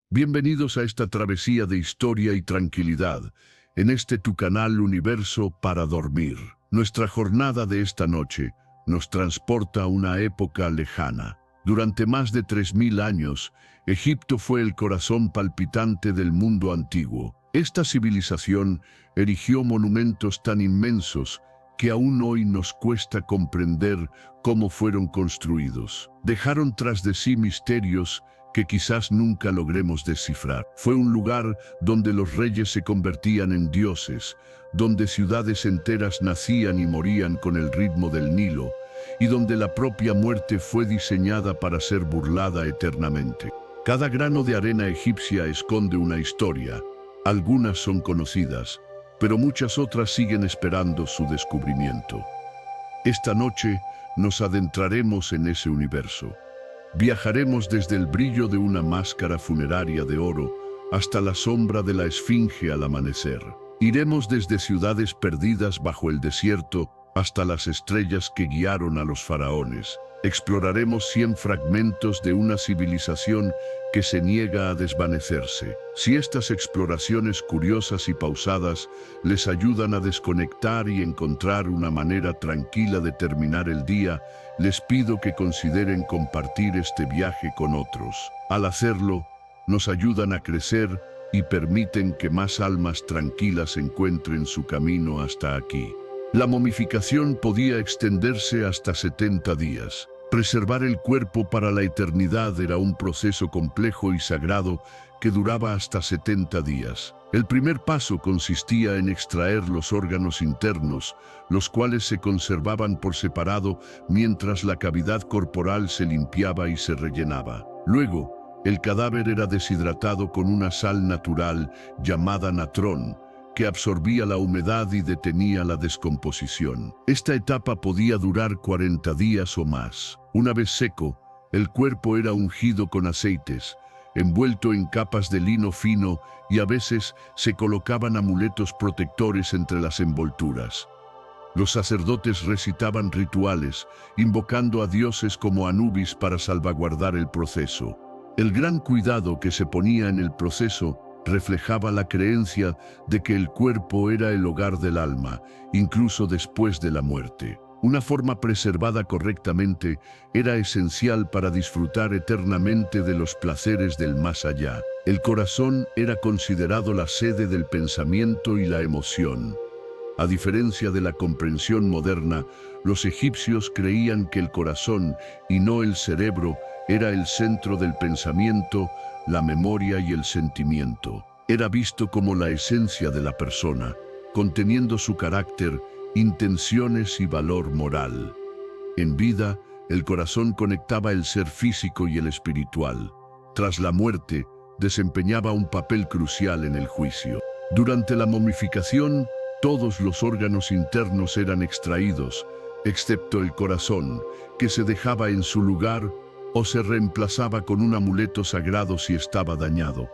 Bienvenidos a esta travesía de historia y tranquilidad, en este tu canal Universo para dormir. Nuestra jornada de esta noche nos transporta a una época lejana. Durante más de 3000 años, Egipto fue el corazón palpitante del mundo antiguo. Esta civilización erigió monumentos tan inmensos que aún hoy nos cuesta comprender cómo fueron construidos. Dejaron tras de sí misterios que quizás nunca logremos descifrar. Fue un lugar donde los reyes se convertían en dioses, donde ciudades enteras nacían y morían con el ritmo del Nilo, y donde la propia muerte fue diseñada para ser burlada eternamente. Cada grano de arena egipcia esconde una historia. Algunas son conocidas, pero muchas otras siguen esperando su descubrimiento. Esta noche nos adentraremos en ese universo. Viajaremos desde el brillo de una máscara funeraria de oro hasta la sombra de la esfinge al amanecer. Iremos desde ciudades perdidas bajo el desierto hasta las estrellas que guiaron a los faraones. Exploraremos 100 fragmentos de una civilización que se niega a desvanecerse. Si estas exploraciones curiosas y pausadas les ayudan a desconectar y encontrar una manera tranquila de terminar el día, les pido que consideren compartir este viaje con otros. Al hacerlo, nos ayudan a crecer y permiten que más almas tranquilas encuentren su camino hasta aquí. La momificación podía extenderse hasta 70 días. Preservar el cuerpo para la eternidad era un proceso complejo y sagrado que duraba hasta 70 días. El primer paso consistía en extraer los órganos internos, los cuales se conservaban por separado mientras la cavidad corporal se limpiaba y se rellenaba. Luego, el cadáver era deshidratado con una sal natural llamada natrón, que absorbía la humedad y detenía la descomposición. Esta etapa podía durar 40 días o más. Una vez seco, el cuerpo era ungido con aceites, envuelto en capas de lino fino, y a veces se colocaban amuletos protectores entre las envolturas. Los sacerdotes recitaban rituales, invocando a dioses como Anubis para salvaguardar el proceso. El gran cuidado que se ponía en el proceso reflejaba la creencia de que el cuerpo era el hogar del alma, incluso después de la muerte. Una forma preservada correctamente era esencial para disfrutar eternamente de los placeres del más allá. El corazón era considerado la sede del pensamiento y la emoción. A diferencia de la comprensión moderna, los egipcios creían que el corazón, y no el cerebro, era el centro del pensamiento, la memoria y el sentimiento. Era visto como la esencia de la persona, conteniendo su carácter, intenciones y valor moral. En vida, el corazón conectaba el ser físico y el espiritual. Tras la muerte, desempeñaba un papel crucial en el juicio. Durante la momificación, todos los órganos internos eran extraídos, excepto el corazón, que se dejaba en su lugar o se reemplazaba con un amuleto sagrado si estaba dañado.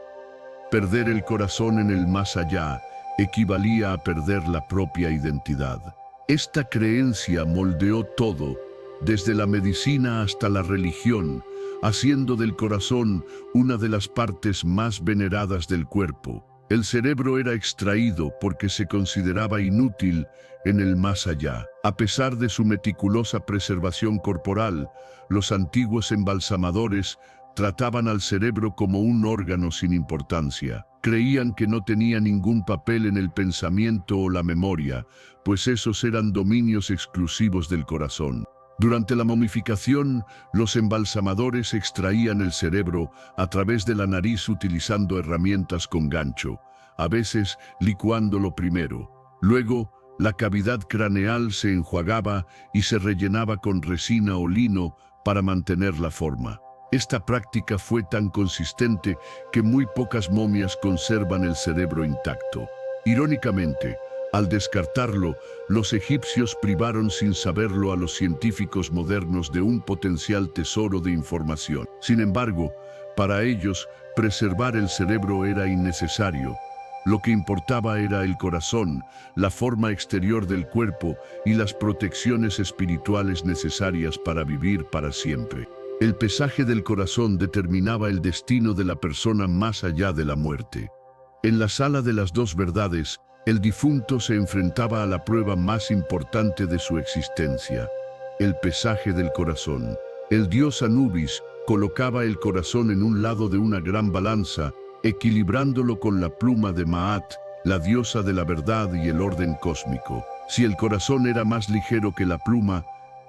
Perder el corazón en el más allá equivalía a perder la propia identidad. Esta creencia moldeó todo, desde la medicina hasta la religión, haciendo del corazón una de las partes más veneradas del cuerpo. El cerebro era extraído porque se consideraba inútil en el más allá. A pesar de su meticulosa preservación corporal, los antiguos embalsamadores trataban al cerebro como un órgano sin importancia. Creían que no tenía ningún papel en el pensamiento o la memoria, pues esos eran dominios exclusivos del corazón. Durante la momificación, los embalsamadores extraían el cerebro a través de la nariz utilizando herramientas con gancho, a veces licuándolo primero. Luego, la cavidad craneal se enjuagaba y se rellenaba con resina o lino para mantener la forma. Esta práctica fue tan consistente que muy pocas momias conservan el cerebro intacto. Irónicamente, al descartarlo, los egipcios privaron sin saberlo a los científicos modernos de un potencial tesoro de información. Sin embargo, para ellos, preservar el cerebro era innecesario. Lo que importaba era el corazón, la forma exterior del cuerpo y las protecciones espirituales necesarias para vivir para siempre. El pesaje del corazón determinaba el destino de la persona más allá de la muerte. En la sala de las dos verdades, el difunto se enfrentaba a la prueba más importante de su existencia, el pesaje del corazón. El dios Anubis colocaba el corazón en un lado de una gran balanza, equilibrándolo con la pluma de Maat, la diosa de la verdad y el orden cósmico. Si el corazón era más ligero que la pluma,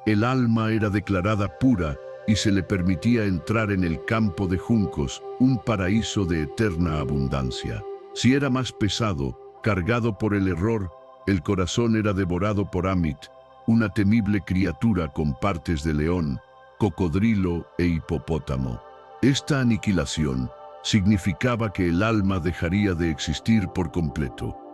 el alma era declarada pura y se le permitía entrar en el campo de juncos, un paraíso de eterna abundancia. Si era más pesado, cargado por el error, el corazón era devorado por Amit, una temible criatura con partes de león, cocodrilo e hipopótamo. Esta aniquilación significaba que el alma dejaría de existir por completo.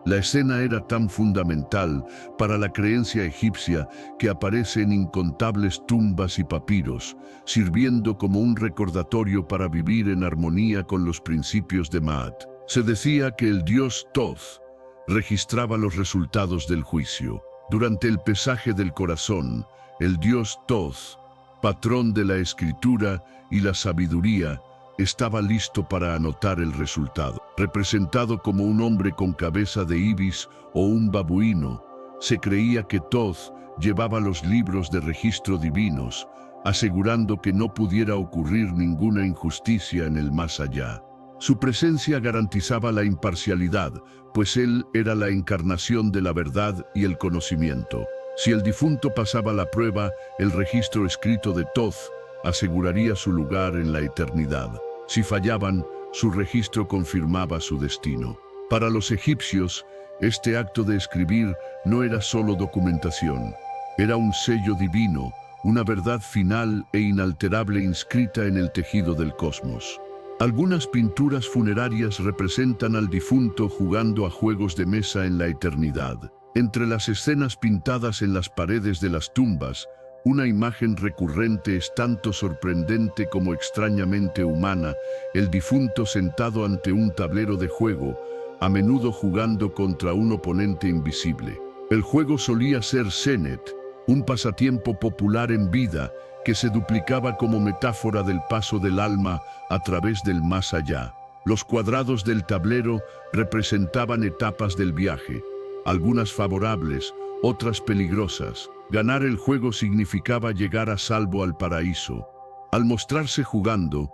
La escena era tan fundamental para la creencia egipcia que aparece en incontables tumbas y papiros, sirviendo como un recordatorio para vivir en armonía con los principios de Maat. Se decía que el dios Thoth registraba los resultados del juicio. Durante el pesaje del corazón, el dios Thoth, patrón de la escritura y la sabiduría, estaba listo para anotar el resultado. Representado como un hombre con cabeza de ibis o un babuino, se creía que Thoth llevaba los libros de registro divinos, asegurando que no pudiera ocurrir ninguna injusticia en el más allá. Su presencia garantizaba la imparcialidad, pues él era la encarnación de la verdad y el conocimiento. Si el difunto pasaba la prueba, el registro escrito de Thoth aseguraría su lugar en la eternidad. Si fallaban, su registro confirmaba su destino. Para los egipcios, este acto de escribir no era solo documentación, era un sello divino, una verdad final e inalterable inscrita en el tejido del cosmos. Algunas pinturas funerarias representan al difunto jugando a juegos de mesa en la eternidad. Entre las escenas pintadas en las paredes de las tumbas, una imagen recurrente es tanto sorprendente como extrañamente humana, el difunto sentado ante un tablero de juego, a menudo jugando contra un oponente invisible. El juego solía ser Senet, un pasatiempo popular en vida que se duplicaba como metáfora del paso del alma a través del más allá. Los cuadrados del tablero representaban etapas del viaje, algunas favorables, otras peligrosas. Ganar el juego significaba llegar a salvo al paraíso. Al mostrarse jugando,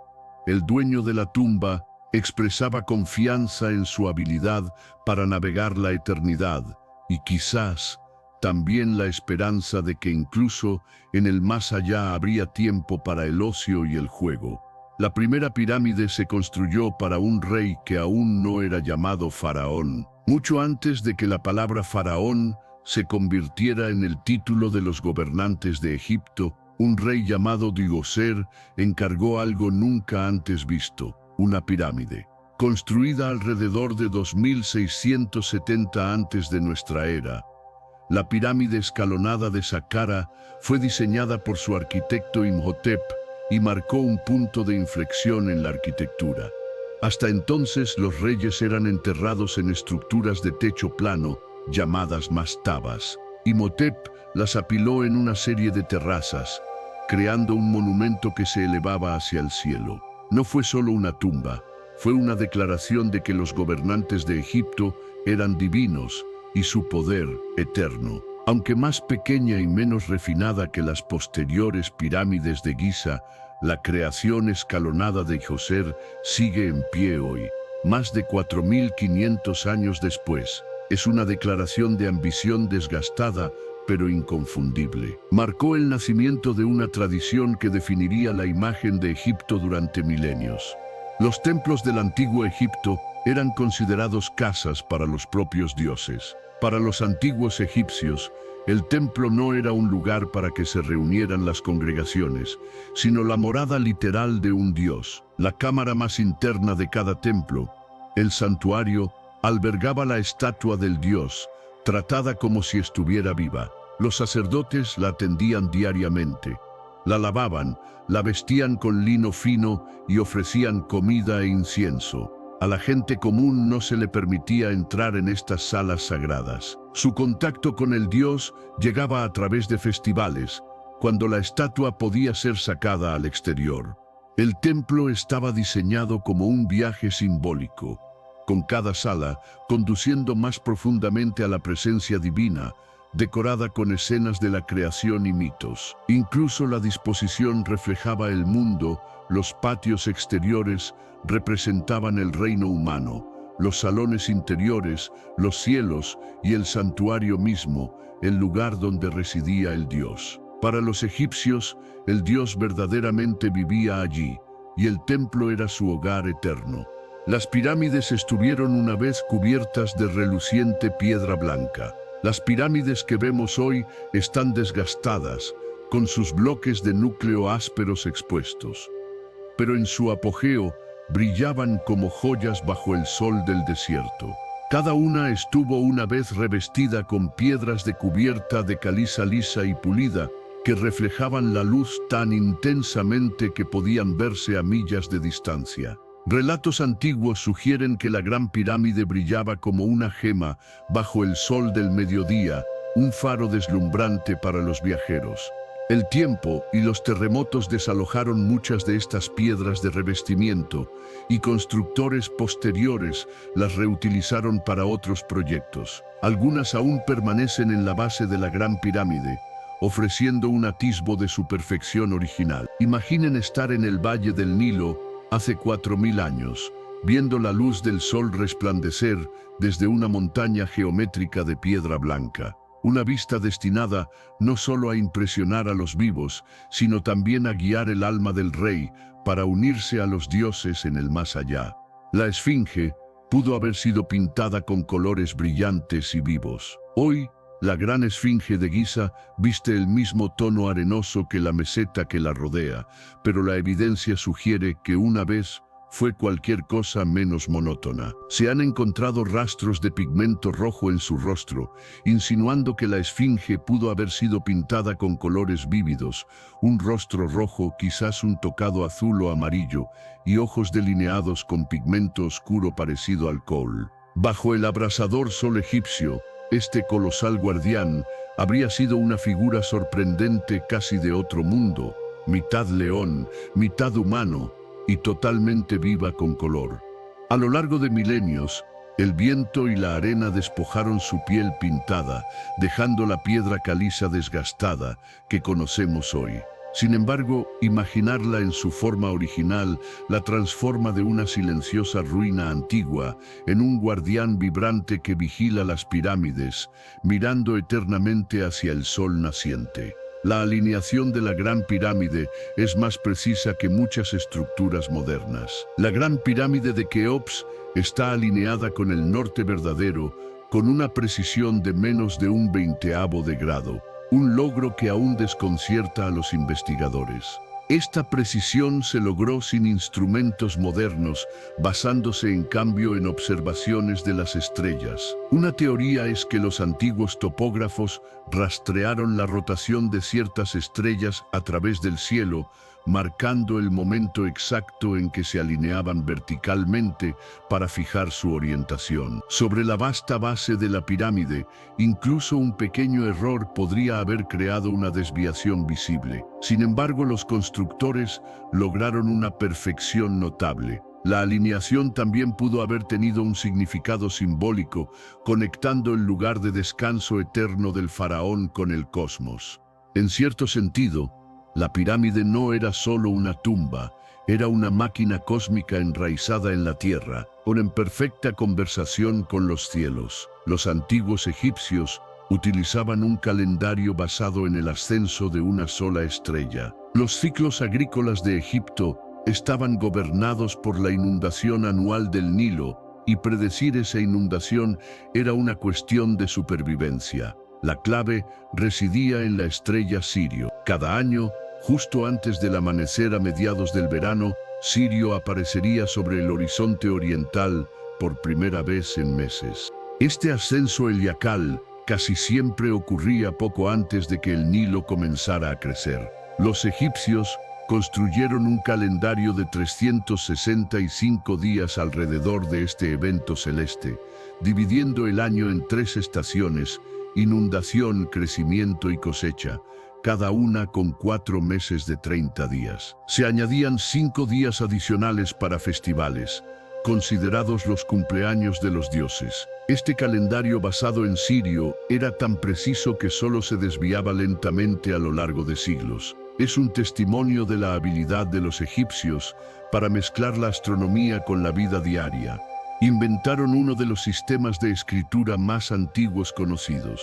el dueño de la tumba expresaba confianza en su habilidad para navegar la eternidad y quizás también la esperanza de que incluso en el más allá habría tiempo para el ocio y el juego. La primera pirámide se construyó para un rey que aún no era llamado faraón. Mucho antes de que la palabra faraón se convirtiera en el título de los gobernantes de Egipto, un rey llamado Djoser encargó algo nunca antes visto, una pirámide. Construida alrededor de 2670 antes de nuestra era, la pirámide escalonada de Saqqara fue diseñada por su arquitecto Imhotep y marcó un punto de inflexión en la arquitectura. Hasta entonces los reyes eran enterrados en estructuras de techo plano, llamadas mastabas. Imhotep las apiló en una serie de terrazas, creando un monumento que se elevaba hacia el cielo. No fue solo una tumba, fue una declaración de que los gobernantes de Egipto eran divinos y su poder eterno. Aunque más pequeña y menos refinada que las posteriores pirámides de Giza, la creación escalonada de Djoser sigue en pie hoy. Más de 4500 años después, es una declaración de ambición desgastada, pero inconfundible. Marcó el nacimiento de una tradición que definiría la imagen de Egipto durante milenios. Los templos del antiguo Egipto eran considerados casas para los propios dioses. Para los antiguos egipcios, el templo no era un lugar para que se reunieran las congregaciones, sino la morada literal de un dios. La cámara más interna de cada templo, el santuario, albergaba la estatua del dios, tratada como si estuviera viva. Los sacerdotes la atendían diariamente, la lavaban, la vestían con lino fino y ofrecían comida e incienso. A la gente común no se le permitía entrar en estas salas sagradas. Su contacto con el dios llegaba a través de festivales, cuando la estatua podía ser sacada al exterior. El templo estaba diseñado como un viaje simbólico, con cada sala conduciendo más profundamente a la presencia divina, decorada con escenas de la creación y mitos. Incluso la disposición reflejaba el mundo, los patios exteriores representaban el reino humano, los salones interiores, los cielos y el santuario mismo, el lugar donde residía el Dios. Para los egipcios, el Dios verdaderamente vivía allí, y el templo era su hogar eterno. Las pirámides estuvieron una vez cubiertas de reluciente piedra blanca. Las pirámides que vemos hoy están desgastadas, con sus bloques de núcleo ásperos expuestos. Pero en su apogeo, brillaban como joyas bajo el sol del desierto. Cada una estuvo una vez revestida con piedras de cubierta de caliza lisa y pulida, que reflejaban la luz tan intensamente que podían verse a millas de distancia. Relatos antiguos sugieren que la Gran Pirámide brillaba como una gema bajo el sol del mediodía, un faro deslumbrante para los viajeros. El tiempo y los terremotos desalojaron muchas de estas piedras de revestimiento y constructores posteriores las reutilizaron para otros proyectos. Algunas aún permanecen en la base de la Gran Pirámide, ofreciendo un atisbo de su perfección original. Imaginen estar en el Valle del Nilo hace 4000 años, viendo la luz del sol resplandecer desde una montaña geométrica de piedra blanca. Una vista destinada no solo a impresionar a los vivos, sino también a guiar el alma del rey para unirse a los dioses en el más allá. La Esfinge pudo haber sido pintada con colores brillantes y vivos. Hoy, la gran Esfinge de Giza viste el mismo tono arenoso que la meseta que la rodea, pero la evidencia sugiere que una vez fue cualquier cosa menos monótona. Se han encontrado rastros de pigmento rojo en su rostro, insinuando que la Esfinge pudo haber sido pintada con colores vívidos, un rostro rojo, quizás un tocado azul o amarillo, y ojos delineados con pigmento oscuro parecido al cobre. Bajo el abrasador sol egipcio, este colosal guardián habría sido una figura sorprendente casi de otro mundo, mitad león, mitad humano, y totalmente viva con color. A lo largo de milenios, el viento y la arena despojaron su piel pintada, dejando la piedra caliza desgastada que conocemos hoy. Sin embargo, imaginarla en su forma original la transforma de una silenciosa ruina antigua en un guardián vibrante que vigila las pirámides, mirando eternamente hacia el sol naciente. La alineación de la Gran Pirámide es más precisa que muchas estructuras modernas. La Gran Pirámide de Keops está alineada con el norte verdadero, con una precisión de menos de un 1/20 de grado, un logro que aún desconcierta a los investigadores. Esta precisión se logró sin instrumentos modernos, basándose en cambio en observaciones de las estrellas. Una teoría es que los antiguos topógrafos rastrearon la rotación de ciertas estrellas a través del cielo, marcando el momento exacto en que se alineaban verticalmente para fijar su orientación. Sobre la vasta base de la pirámide, incluso un pequeño error podría haber creado una desviación visible. Sin embargo, los constructores lograron una perfección notable. La alineación también pudo haber tenido un significado simbólico, conectando el lugar de descanso eterno del faraón con el cosmos. En cierto sentido, la pirámide no era solo una tumba, era una máquina cósmica enraizada en la tierra, en perfecta conversación con los cielos. Los antiguos egipcios utilizaban un calendario basado en el ascenso de una sola estrella. Los ciclos agrícolas de Egipto estaban gobernados por la inundación anual del Nilo, y predecir esa inundación era una cuestión de supervivencia. La clave residía en la estrella Sirio. Cada año, justo antes del amanecer a mediados del verano, Sirio aparecería sobre el horizonte oriental por primera vez en meses. Este ascenso heliacal casi siempre ocurría poco antes de que el Nilo comenzara a crecer. Los egipcios construyeron un calendario de 365 días alrededor de este evento celeste, dividiendo el año en 3 estaciones: inundación, crecimiento y cosecha, cada una con 4 meses de 30 días. Se añadían 5 días adicionales para festivales, considerados los cumpleaños de los dioses. Este calendario basado en Sirio era tan preciso que solo se desviaba lentamente a lo largo de siglos. Es un testimonio de la habilidad de los egipcios para mezclar la astronomía con la vida diaria. Inventaron uno de los sistemas de escritura más antiguos conocidos.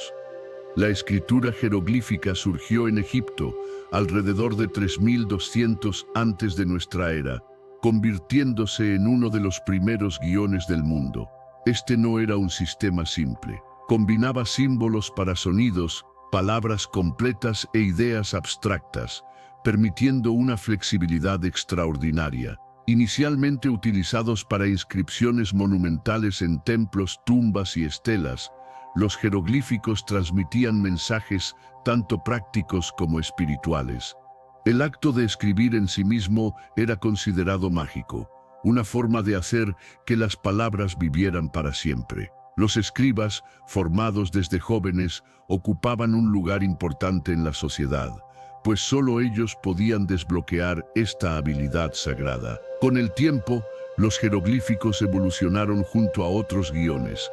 La escritura jeroglífica surgió en Egipto alrededor de 3200 antes de nuestra era, convirtiéndose en uno de los primeros guiones del mundo. Este no era un sistema simple. Combinaba símbolos para sonidos, palabras completas e ideas abstractas, permitiendo una flexibilidad extraordinaria. Inicialmente utilizados para inscripciones monumentales en templos, tumbas y estelas, los jeroglíficos transmitían mensajes tanto prácticos como espirituales. El acto de escribir en sí mismo era considerado mágico, una forma de hacer que las palabras vivieran para siempre. Los escribas, formados desde jóvenes, ocupaban un lugar importante en la sociedad, pues solo ellos podían desbloquear esta habilidad sagrada. Con el tiempo, los jeroglíficos evolucionaron junto a otros guiones,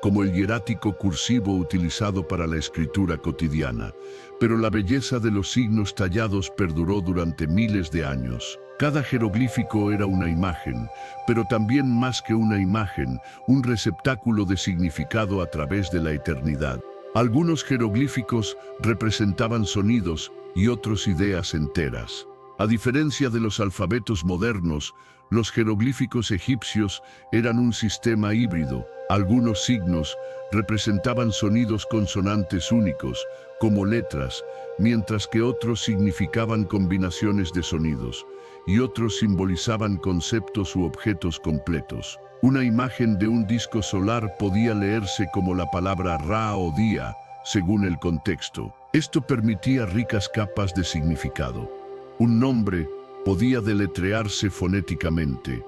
como el hierático cursivo utilizado para la escritura cotidiana, pero la belleza de los signos tallados perduró durante miles de años. Cada jeroglífico era una imagen, pero también más que una imagen, un receptáculo de significado a través de la eternidad. Algunos jeroglíficos representaban sonidos y otros ideas enteras. A diferencia de los alfabetos modernos, los jeroglíficos egipcios eran un sistema híbrido. Algunos signos representaban sonidos consonantes únicos, como letras, mientras que otros significaban combinaciones de sonidos, y otros simbolizaban conceptos u objetos completos. Una imagen de un disco solar podía leerse como la palabra Ra o día, según el contexto. Esto permitía ricas capas de significado. Un nombre podía deletrearse fonéticamente,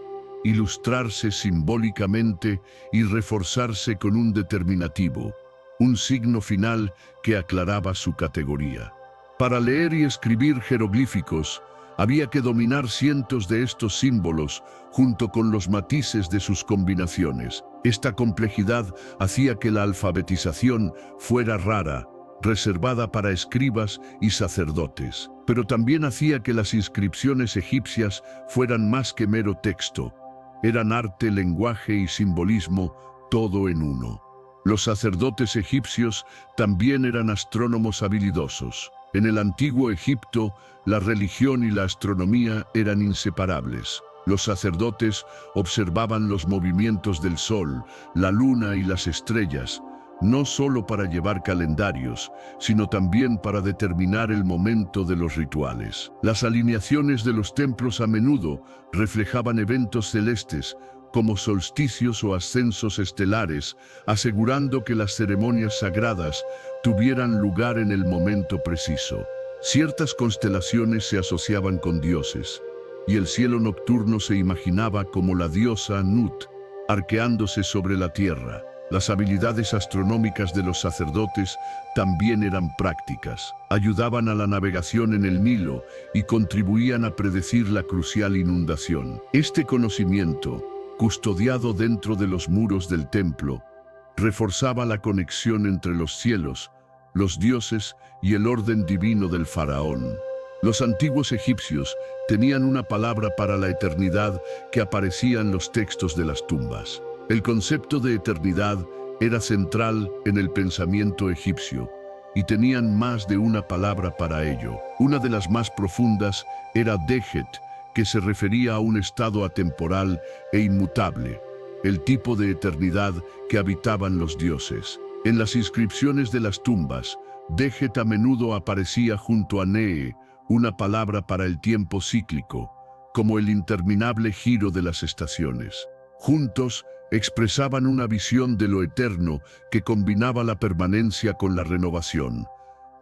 ilustrarse simbólicamente y reforzarse con un determinativo, un signo final que aclaraba su categoría. Para leer y escribir jeroglíficos, había que dominar cientos de estos símbolos junto con los matices de sus combinaciones. Esta complejidad hacía que la alfabetización fuera rara, reservada para escribas y sacerdotes, pero también hacía que las inscripciones egipcias fueran más que mero texto. Eran arte, lenguaje y simbolismo, todo en uno. Los sacerdotes egipcios también eran astrónomos habilidosos. En el antiguo Egipto, la religión y la astronomía eran inseparables. Los sacerdotes observaban los movimientos del sol, la luna y las estrellas, no solo para llevar calendarios, sino también para determinar el momento de los rituales. Las alineaciones de los templos a menudo reflejaban eventos celestes, como solsticios o ascensos estelares, asegurando que las ceremonias sagradas tuvieran lugar en el momento preciso. Ciertas constelaciones se asociaban con dioses, y el cielo nocturno se imaginaba como la diosa Nut, arqueándose sobre la tierra. Las habilidades astronómicas de los sacerdotes también eran prácticas. Ayudaban a la navegación en el Nilo y contribuían a predecir la crucial inundación. Este conocimiento, custodiado dentro de los muros del templo, reforzaba la conexión entre los cielos, los dioses y el orden divino del faraón. Los antiguos egipcios tenían una palabra para la eternidad que aparecía en los textos de las tumbas. El concepto de eternidad era central en el pensamiento egipcio y tenían más de una palabra para ello. Una de las más profundas era Dejet, que se refería a un estado atemporal e inmutable, el tipo de eternidad que habitaban los dioses. En las inscripciones de las tumbas, Dejet a menudo aparecía junto a Nee, una palabra para el tiempo cíclico, como el interminable giro de las estaciones. Juntos, expresaban una visión de lo eterno que combinaba la permanencia con la renovación.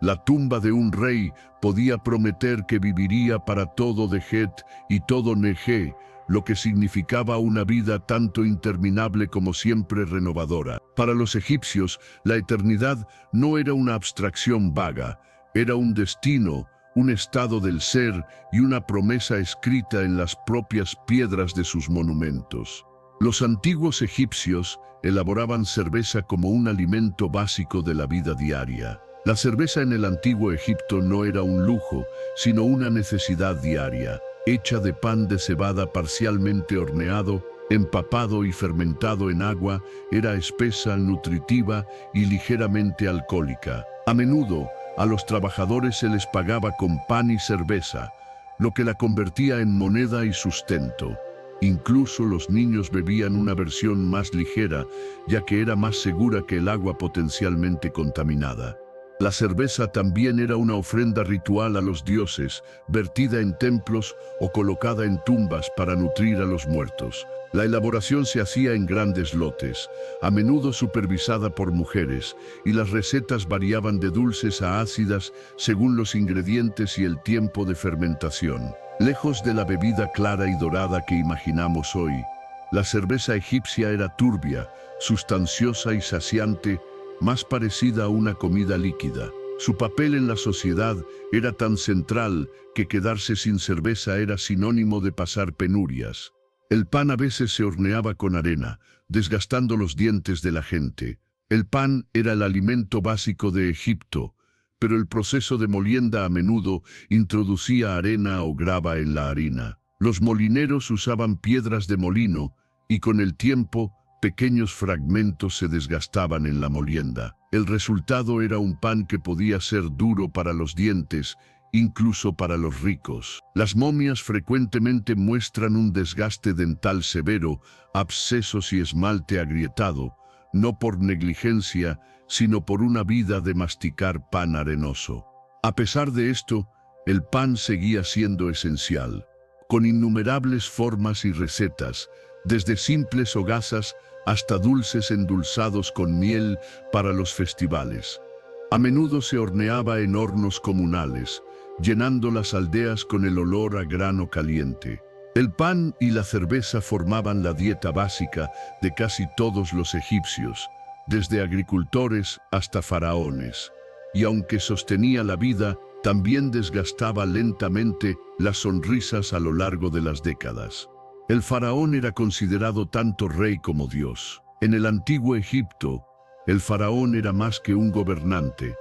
La tumba de un rey podía prometer que viviría para todo Dejet y todo Negé, lo que significaba una vida tanto interminable como siempre renovadora. Para los egipcios, la eternidad no era una abstracción vaga, Era un destino, un estado del ser y una promesa escrita en las propias piedras de sus monumentos. Los antiguos egipcios elaboraban cerveza como un alimento básico de la vida diaria. La cerveza en el antiguo Egipto no era un lujo, sino una necesidad diaria, hecha de pan de cebada parcialmente horneado, empapado y fermentado en agua, era espesa, nutritiva y ligeramente alcohólica. A menudo, a los trabajadores se les pagaba con pan y cerveza, lo que la convertía en moneda y sustento. Incluso los niños bebían una versión más ligera, ya que era más segura que el agua potencialmente contaminada. La cerveza también era una ofrenda ritual a los dioses, vertida en templos o colocada en tumbas para nutrir a los muertos. La elaboración se hacía en grandes lotes, a menudo supervisada por mujeres, y las recetas variaban de dulces a ácidas según los ingredientes y el tiempo de fermentación. Lejos de la bebida clara y dorada que imaginamos hoy, la cerveza egipcia era turbia, sustanciosa y saciante, más parecida a una comida líquida. Su papel en la sociedad era tan central que quedarse sin cerveza era sinónimo de pasar penurias. El pan a veces se horneaba con arena, desgastando los dientes de la gente. El pan era el alimento básico de Egipto, pero el proceso de molienda a menudo introducía arena o grava en la harina. Los molineros usaban piedras de molino y con el tiempo pequeños fragmentos se desgastaban en la molienda. El resultado era un pan que podía ser duro para los dientes, incluso para los ricos. Las momias frecuentemente muestran un desgaste dental severo, abscesos y esmalte agrietado, no por negligencia, sino por una vida de masticar pan arenoso. A pesar de esto, el pan seguía siendo esencial, con innumerables formas y recetas, desde simples hogazas hasta dulces endulzados con miel para los festivales. A menudo se horneaba en hornos comunales, llenando las aldeas con el olor a grano caliente. El pan y la cerveza formaban la dieta básica de casi todos los egipcios, desde agricultores hasta faraones. Y aunque sostenía la vida, también desgastaba lentamente las sonrisas a lo largo de las décadas. El faraón era considerado tanto rey como dios. En el antiguo Egipto, el faraón era más que un gobernante.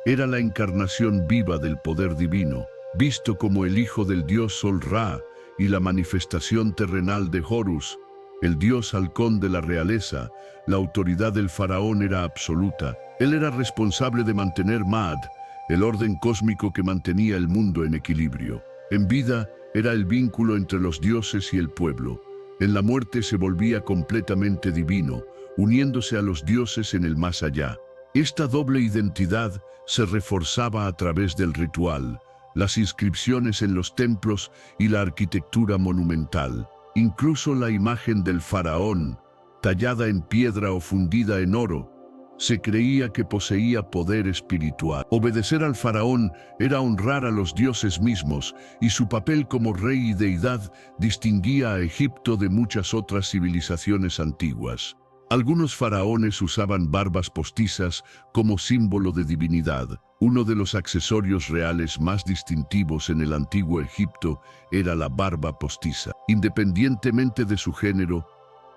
Era la encarnación viva del poder divino, visto como el hijo del dios Sol Ra y la manifestación terrenal de Horus, el dios halcón de la realeza. La autoridad del faraón era absoluta. Él era responsable de mantener Ma'at, el orden cósmico que mantenía el mundo en equilibrio. En vida, era el vínculo entre los dioses y el pueblo. En la muerte se volvía completamente divino, uniéndose a los dioses en el más allá. Esta doble identidad se reforzaba a través del ritual, las inscripciones en los templos y la arquitectura monumental. Incluso la imagen del faraón, tallada en piedra o fundida en oro, se creía que poseía poder espiritual. Obedecer al faraón era honrar a los dioses mismos, y su papel como rey y deidad distinguía a Egipto de muchas otras civilizaciones antiguas. Algunos faraones usaban barbas postizas como símbolo de divinidad. Uno de los accesorios reales más distintivos en el antiguo Egipto era la barba postiza. Independientemente de su género,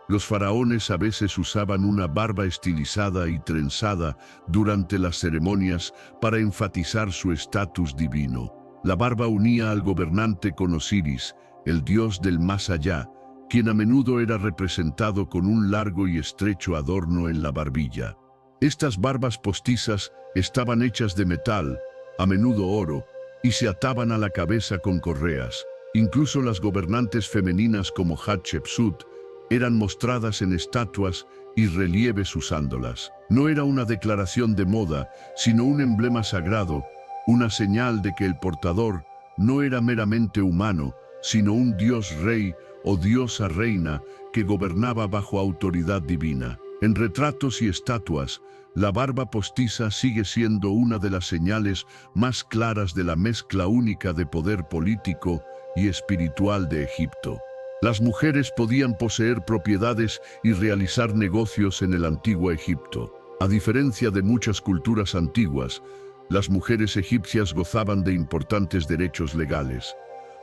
los faraones a veces usaban una barba estilizada y trenzada durante las ceremonias para enfatizar su estatus divino. La barba unía al gobernante con Osiris, el dios del más allá, quien a menudo era representado con un largo y estrecho adorno en la barbilla. Estas barbas postizas estaban hechas de metal, a menudo oro, y se ataban a la cabeza con correas. Incluso las gobernantes femeninas como Hatshepsut eran mostradas en estatuas y relieves usándolas. No era una declaración de moda, sino un emblema sagrado, una señal de que el portador no era meramente humano, sino un dios rey o diosa reina que gobernaba bajo autoridad divina. En retratos y estatuas, la barba postiza sigue siendo una de las señales más claras de la mezcla única de poder político y espiritual de Egipto. Las mujeres podían poseer propiedades y realizar negocios en el antiguo Egipto. A diferencia de muchas culturas antiguas, Las mujeres egipcias gozaban de importantes derechos legales.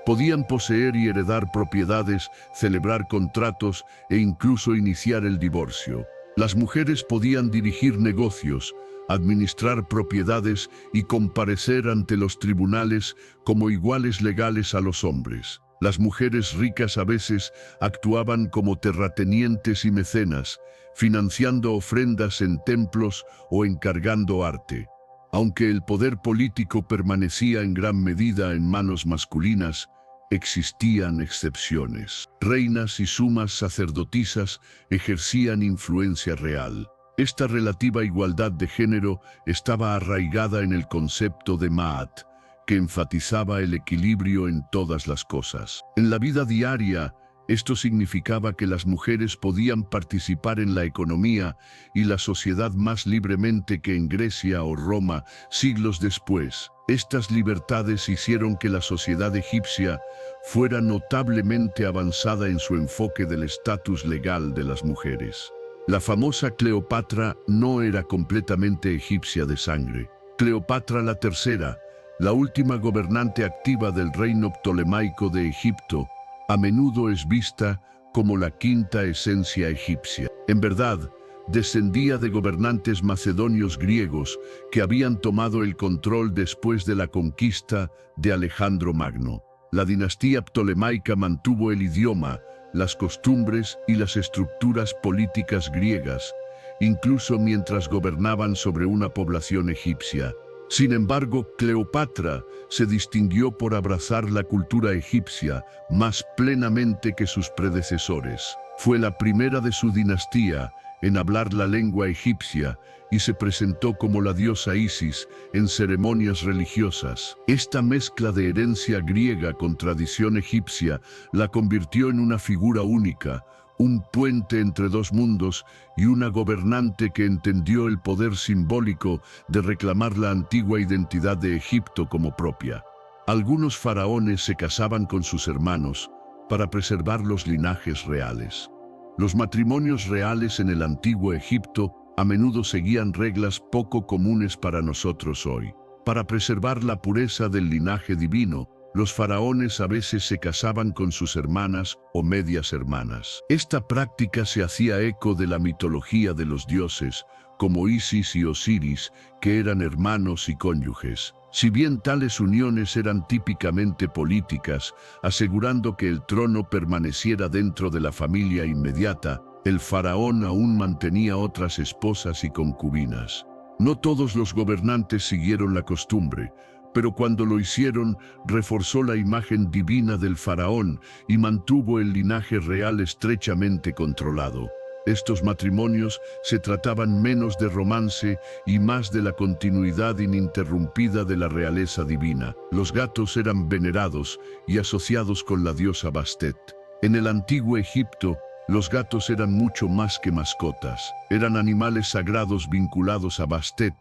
Podían poseer y heredar propiedades, celebrar contratos e incluso iniciar el divorcio. Las mujeres podían dirigir negocios, administrar propiedades y comparecer ante los tribunales como iguales legales a los hombres. Las mujeres ricas a veces actuaban como terratenientes y mecenas, financiando ofrendas en templos o encargando arte. Aunque el poder político permanecía en gran medida en manos masculinas, existían excepciones. Reinas y sumas sacerdotisas ejercían influencia real. Esta relativa igualdad de género estaba arraigada en el concepto de Ma'at, que enfatizaba el equilibrio en todas las cosas. En la vida diaria, esto significaba que las mujeres podían participar en la economía y la sociedad más libremente que en Grecia o Roma siglos después. Estas libertades hicieron que la sociedad egipcia fuera notablemente avanzada en su enfoque del estatus legal de las mujeres. La famosa Cleopatra no era completamente egipcia de sangre. Cleopatra la tercera, la última gobernante activa del reino ptolemaico de Egipto, a menudo es vista como la quinta esencia egipcia. En verdad, descendía de gobernantes macedonios griegos que habían tomado el control después de la conquista de Alejandro Magno. La dinastía ptolemaica mantuvo el idioma, las costumbres y las estructuras políticas griegas, incluso mientras gobernaban sobre una población egipcia. Sin embargo, Cleopatra se distinguió por abrazar la cultura egipcia más plenamente que sus predecesores. Fue la primera de su dinastía en hablar la lengua egipcia y se presentó como la diosa Isis en ceremonias religiosas. Esta mezcla de herencia griega con tradición egipcia la convirtió en una figura única, un puente entre dos mundos y una gobernante que entendió el poder simbólico de reclamar la antigua identidad de Egipto como propia. Algunos faraones se casaban con sus hermanos para preservar los linajes reales. Los matrimonios reales en el antiguo Egipto a menudo seguían reglas poco comunes para nosotros hoy. Para preservar la pureza del linaje divino, los faraones a veces se casaban con sus hermanas o medias hermanas. Esta práctica se hacía eco de la mitología de los dioses, como Isis y Osiris, que eran hermanos y cónyuges. Si bien tales uniones eran típicamente políticas, asegurando que el trono permaneciera dentro de la familia inmediata, el faraón aún mantenía otras esposas y concubinas. No todos los gobernantes siguieron la costumbre, pero cuando lo hicieron, reforzó la imagen divina del faraón y mantuvo el linaje real estrechamente controlado. Estos matrimonios se trataban menos de romance y más de la continuidad ininterrumpida de la realeza divina. Los gatos eran venerados y asociados con la diosa Bastet. En el antiguo Egipto, los gatos eran mucho más que mascotas. Eran animales sagrados vinculados a Bastet,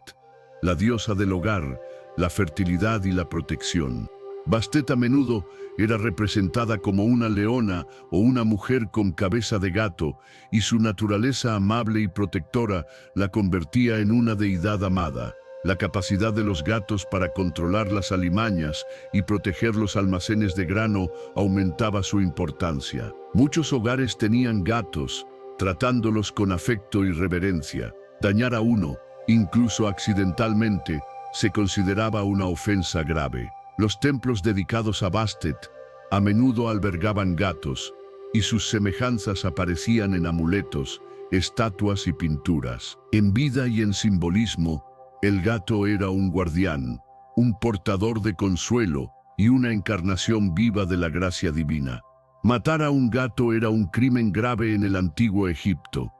la diosa del hogar, la fertilidad y la protección. Bastet a menudo era representada como una leona o una mujer con cabeza de gato, y su naturaleza amable y protectora la convertía en una deidad amada. La capacidad de los gatos para controlar las alimañas y proteger los almacenes de grano aumentaba su importancia. Muchos hogares tenían gatos, tratándolos con afecto y reverencia. Dañar a uno, incluso accidentalmente, se consideraba una ofensa grave. Los templos dedicados a Bastet a menudo albergaban gatos, y sus semejanzas aparecían en amuletos, estatuas y pinturas. En vida y en simbolismo, el gato era un guardián, un portador de consuelo y una encarnación viva de la gracia divina. Matar a un gato era un crimen grave en el antiguo Egipto.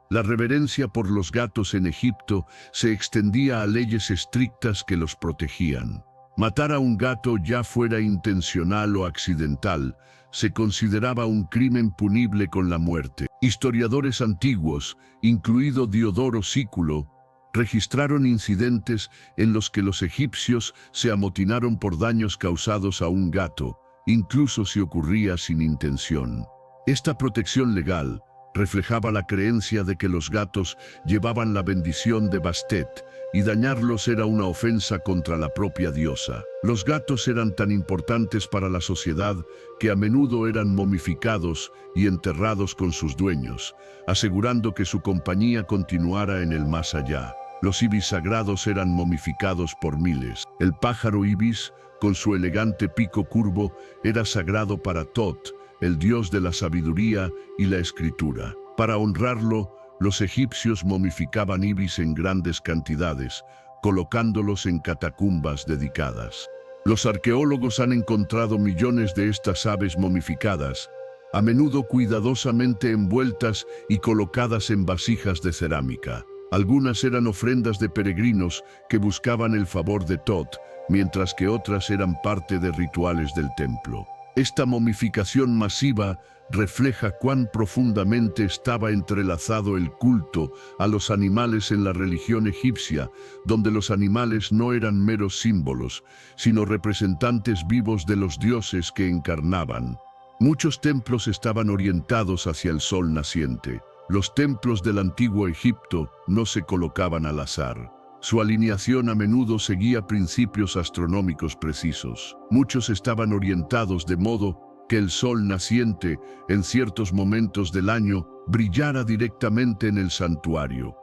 La reverencia por los gatos en Egipto se extendía a leyes estrictas que los protegían. Matar a un gato, ya fuera intencional o accidental, se consideraba un crimen punible con la muerte. Historiadores antiguos, incluido Diodoro Sículo, registraron incidentes en los que los egipcios se amotinaron por daños causados a un gato, incluso si ocurría sin intención. Esta protección legal reflejaba la creencia de que los gatos llevaban la bendición de Bastet y dañarlos era una ofensa contra la propia diosa. Los gatos eran tan importantes para la sociedad que a menudo eran momificados y enterrados con sus dueños, asegurando que su compañía continuara en el más allá. Los ibis sagrados eran momificados por miles. El pájaro ibis, con su elegante pico curvo, era sagrado para Tot, el dios de la sabiduría y la escritura. Para honrarlo, los egipcios momificaban ibis en grandes cantidades, colocándolos en catacumbas dedicadas. Los arqueólogos han encontrado millones de estas aves momificadas, a menudo cuidadosamente envueltas y colocadas en vasijas de cerámica. Algunas eran ofrendas de peregrinos que buscaban el favor de Tot, mientras que otras eran parte de rituales del templo. Esta momificación masiva refleja cuán profundamente estaba entrelazado el culto a los animales en la religión egipcia, donde los animales no eran meros símbolos, sino representantes vivos de los dioses que encarnaban. Muchos templos estaban orientados hacia el sol naciente. Los templos del antiguo Egipto no se colocaban al azar. Su alineación a menudo seguía principios astronómicos precisos. Muchos estaban orientados de modo que el sol naciente, en ciertos momentos del año, brillara directamente en el santuario,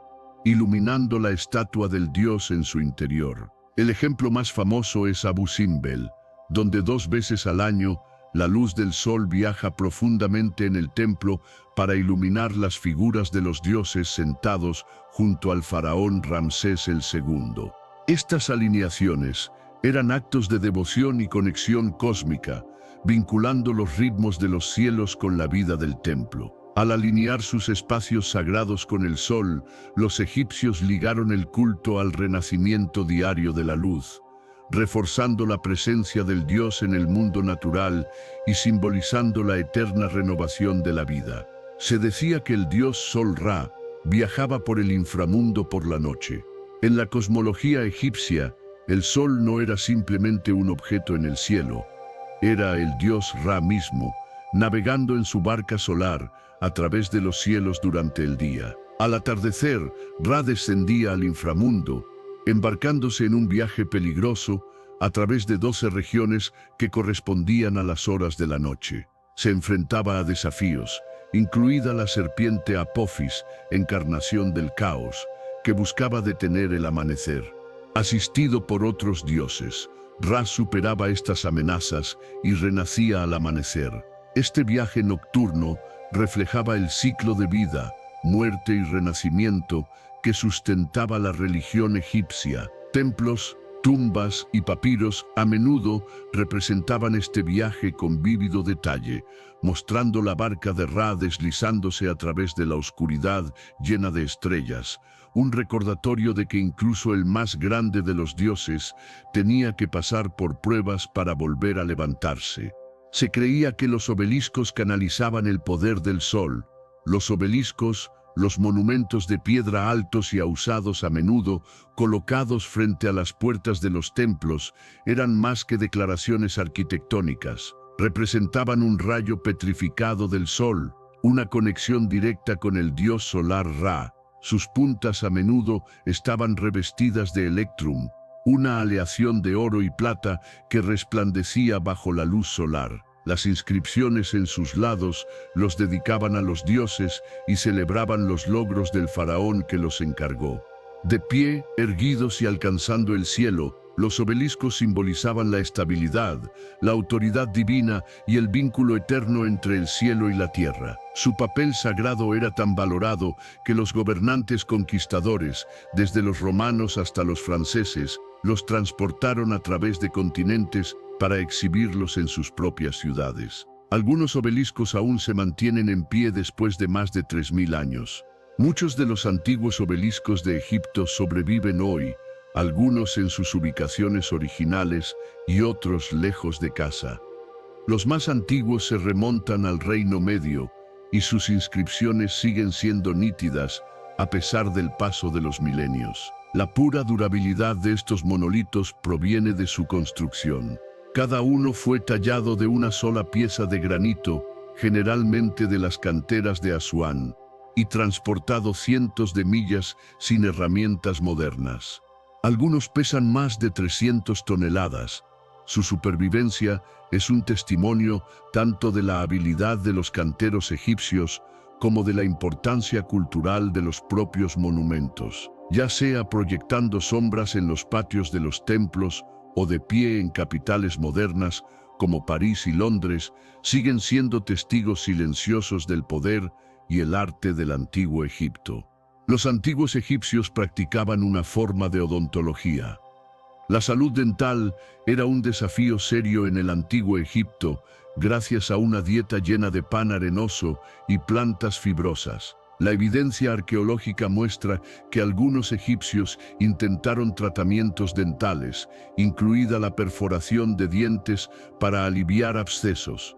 iluminando la estatua del dios en su interior. El ejemplo más famoso es Abu Simbel, donde 2 veces al año la luz del sol viaja profundamente en el templo para iluminar las figuras de los dioses sentados junto al faraón Ramsés II. Estas alineaciones eran actos de devoción y conexión cósmica, vinculando los ritmos de los cielos con la vida del templo. Al alinear sus espacios sagrados con el sol, los egipcios ligaron el culto al renacimiento diario de la luz, reforzando la presencia del dios en el mundo natural y simbolizando la eterna renovación de la vida. Se decía que el dios Sol Ra viajaba por el inframundo por la noche. En la cosmología egipcia, el sol no era simplemente un objeto en el cielo, era el dios Ra mismo, navegando en su barca solar a través de los cielos durante el día. Al atardecer, Ra descendía al inframundo, embarcándose en un viaje peligroso a través de 12 regiones que correspondían a las horas de la noche. Se enfrentaba a desafíos, incluida la serpiente Apophis, encarnación del caos, que buscaba detener el amanecer. Asistido por otros dioses, Ra superaba estas amenazas y renacía al amanecer. Este viaje nocturno reflejaba el ciclo de vida, muerte y renacimiento que sustentaba la religión egipcia. Templos, tumbas y papiros a menudo representaban este viaje con vívido detalle, mostrando la barca de Ra deslizándose a través de la oscuridad llena de estrellas, un recordatorio de que incluso el más grande de los dioses tenía que pasar por pruebas para volver a levantarse. Se creía que los obeliscos canalizaban el poder del sol. Los obeliscos, los monumentos de piedra altos y ahusados a menudo, colocados frente a las puertas de los templos, eran más que declaraciones arquitectónicas. Representaban un rayo petrificado del sol, una conexión directa con el dios solar Ra. Sus puntas a menudo estaban revestidas de electrum, una aleación de oro y plata que resplandecía bajo la luz solar. Las inscripciones en sus lados los dedicaban a los dioses y celebraban los logros del faraón que los encargó. De pie, erguidos y alcanzando el cielo, los obeliscos simbolizaban la estabilidad, la autoridad divina y el vínculo eterno entre el cielo y la tierra. Su papel sagrado era tan valorado que los gobernantes conquistadores, desde los romanos hasta los franceses, los transportaron a través de continentes para exhibirlos en sus propias ciudades. Algunos obeliscos aún se mantienen en pie después de más de 3000 años. Muchos de los antiguos obeliscos de Egipto sobreviven hoy, algunos en sus ubicaciones originales y otros lejos de casa. Los más antiguos se remontan al Reino Medio y sus inscripciones siguen siendo nítidas a pesar del paso de los milenios. La pura durabilidad de estos monolitos proviene de su construcción. Cada uno fue tallado de una sola pieza de granito, generalmente de las canteras de Asuán. y transportado cientos de millas sin herramientas modernas. Algunos pesan más de 300 toneladas. Su supervivencia es un testimonio tanto de la habilidad de los canteros egipcios como de la importancia cultural de los propios monumentos, ya sea proyectando sombras en los patios de los templos o de pie en capitales modernas como París y Londres, siguen siendo testigos silenciosos del poder y el arte del antiguo Egipto. Los antiguos egipcios practicaban una forma de odontología. La salud dental era un desafío serio en el antiguo Egipto, gracias a una dieta llena de pan arenoso y plantas fibrosas. La evidencia arqueológica muestra que algunos egipcios intentaron tratamientos dentales, incluida la perforación de dientes para aliviar abscesos.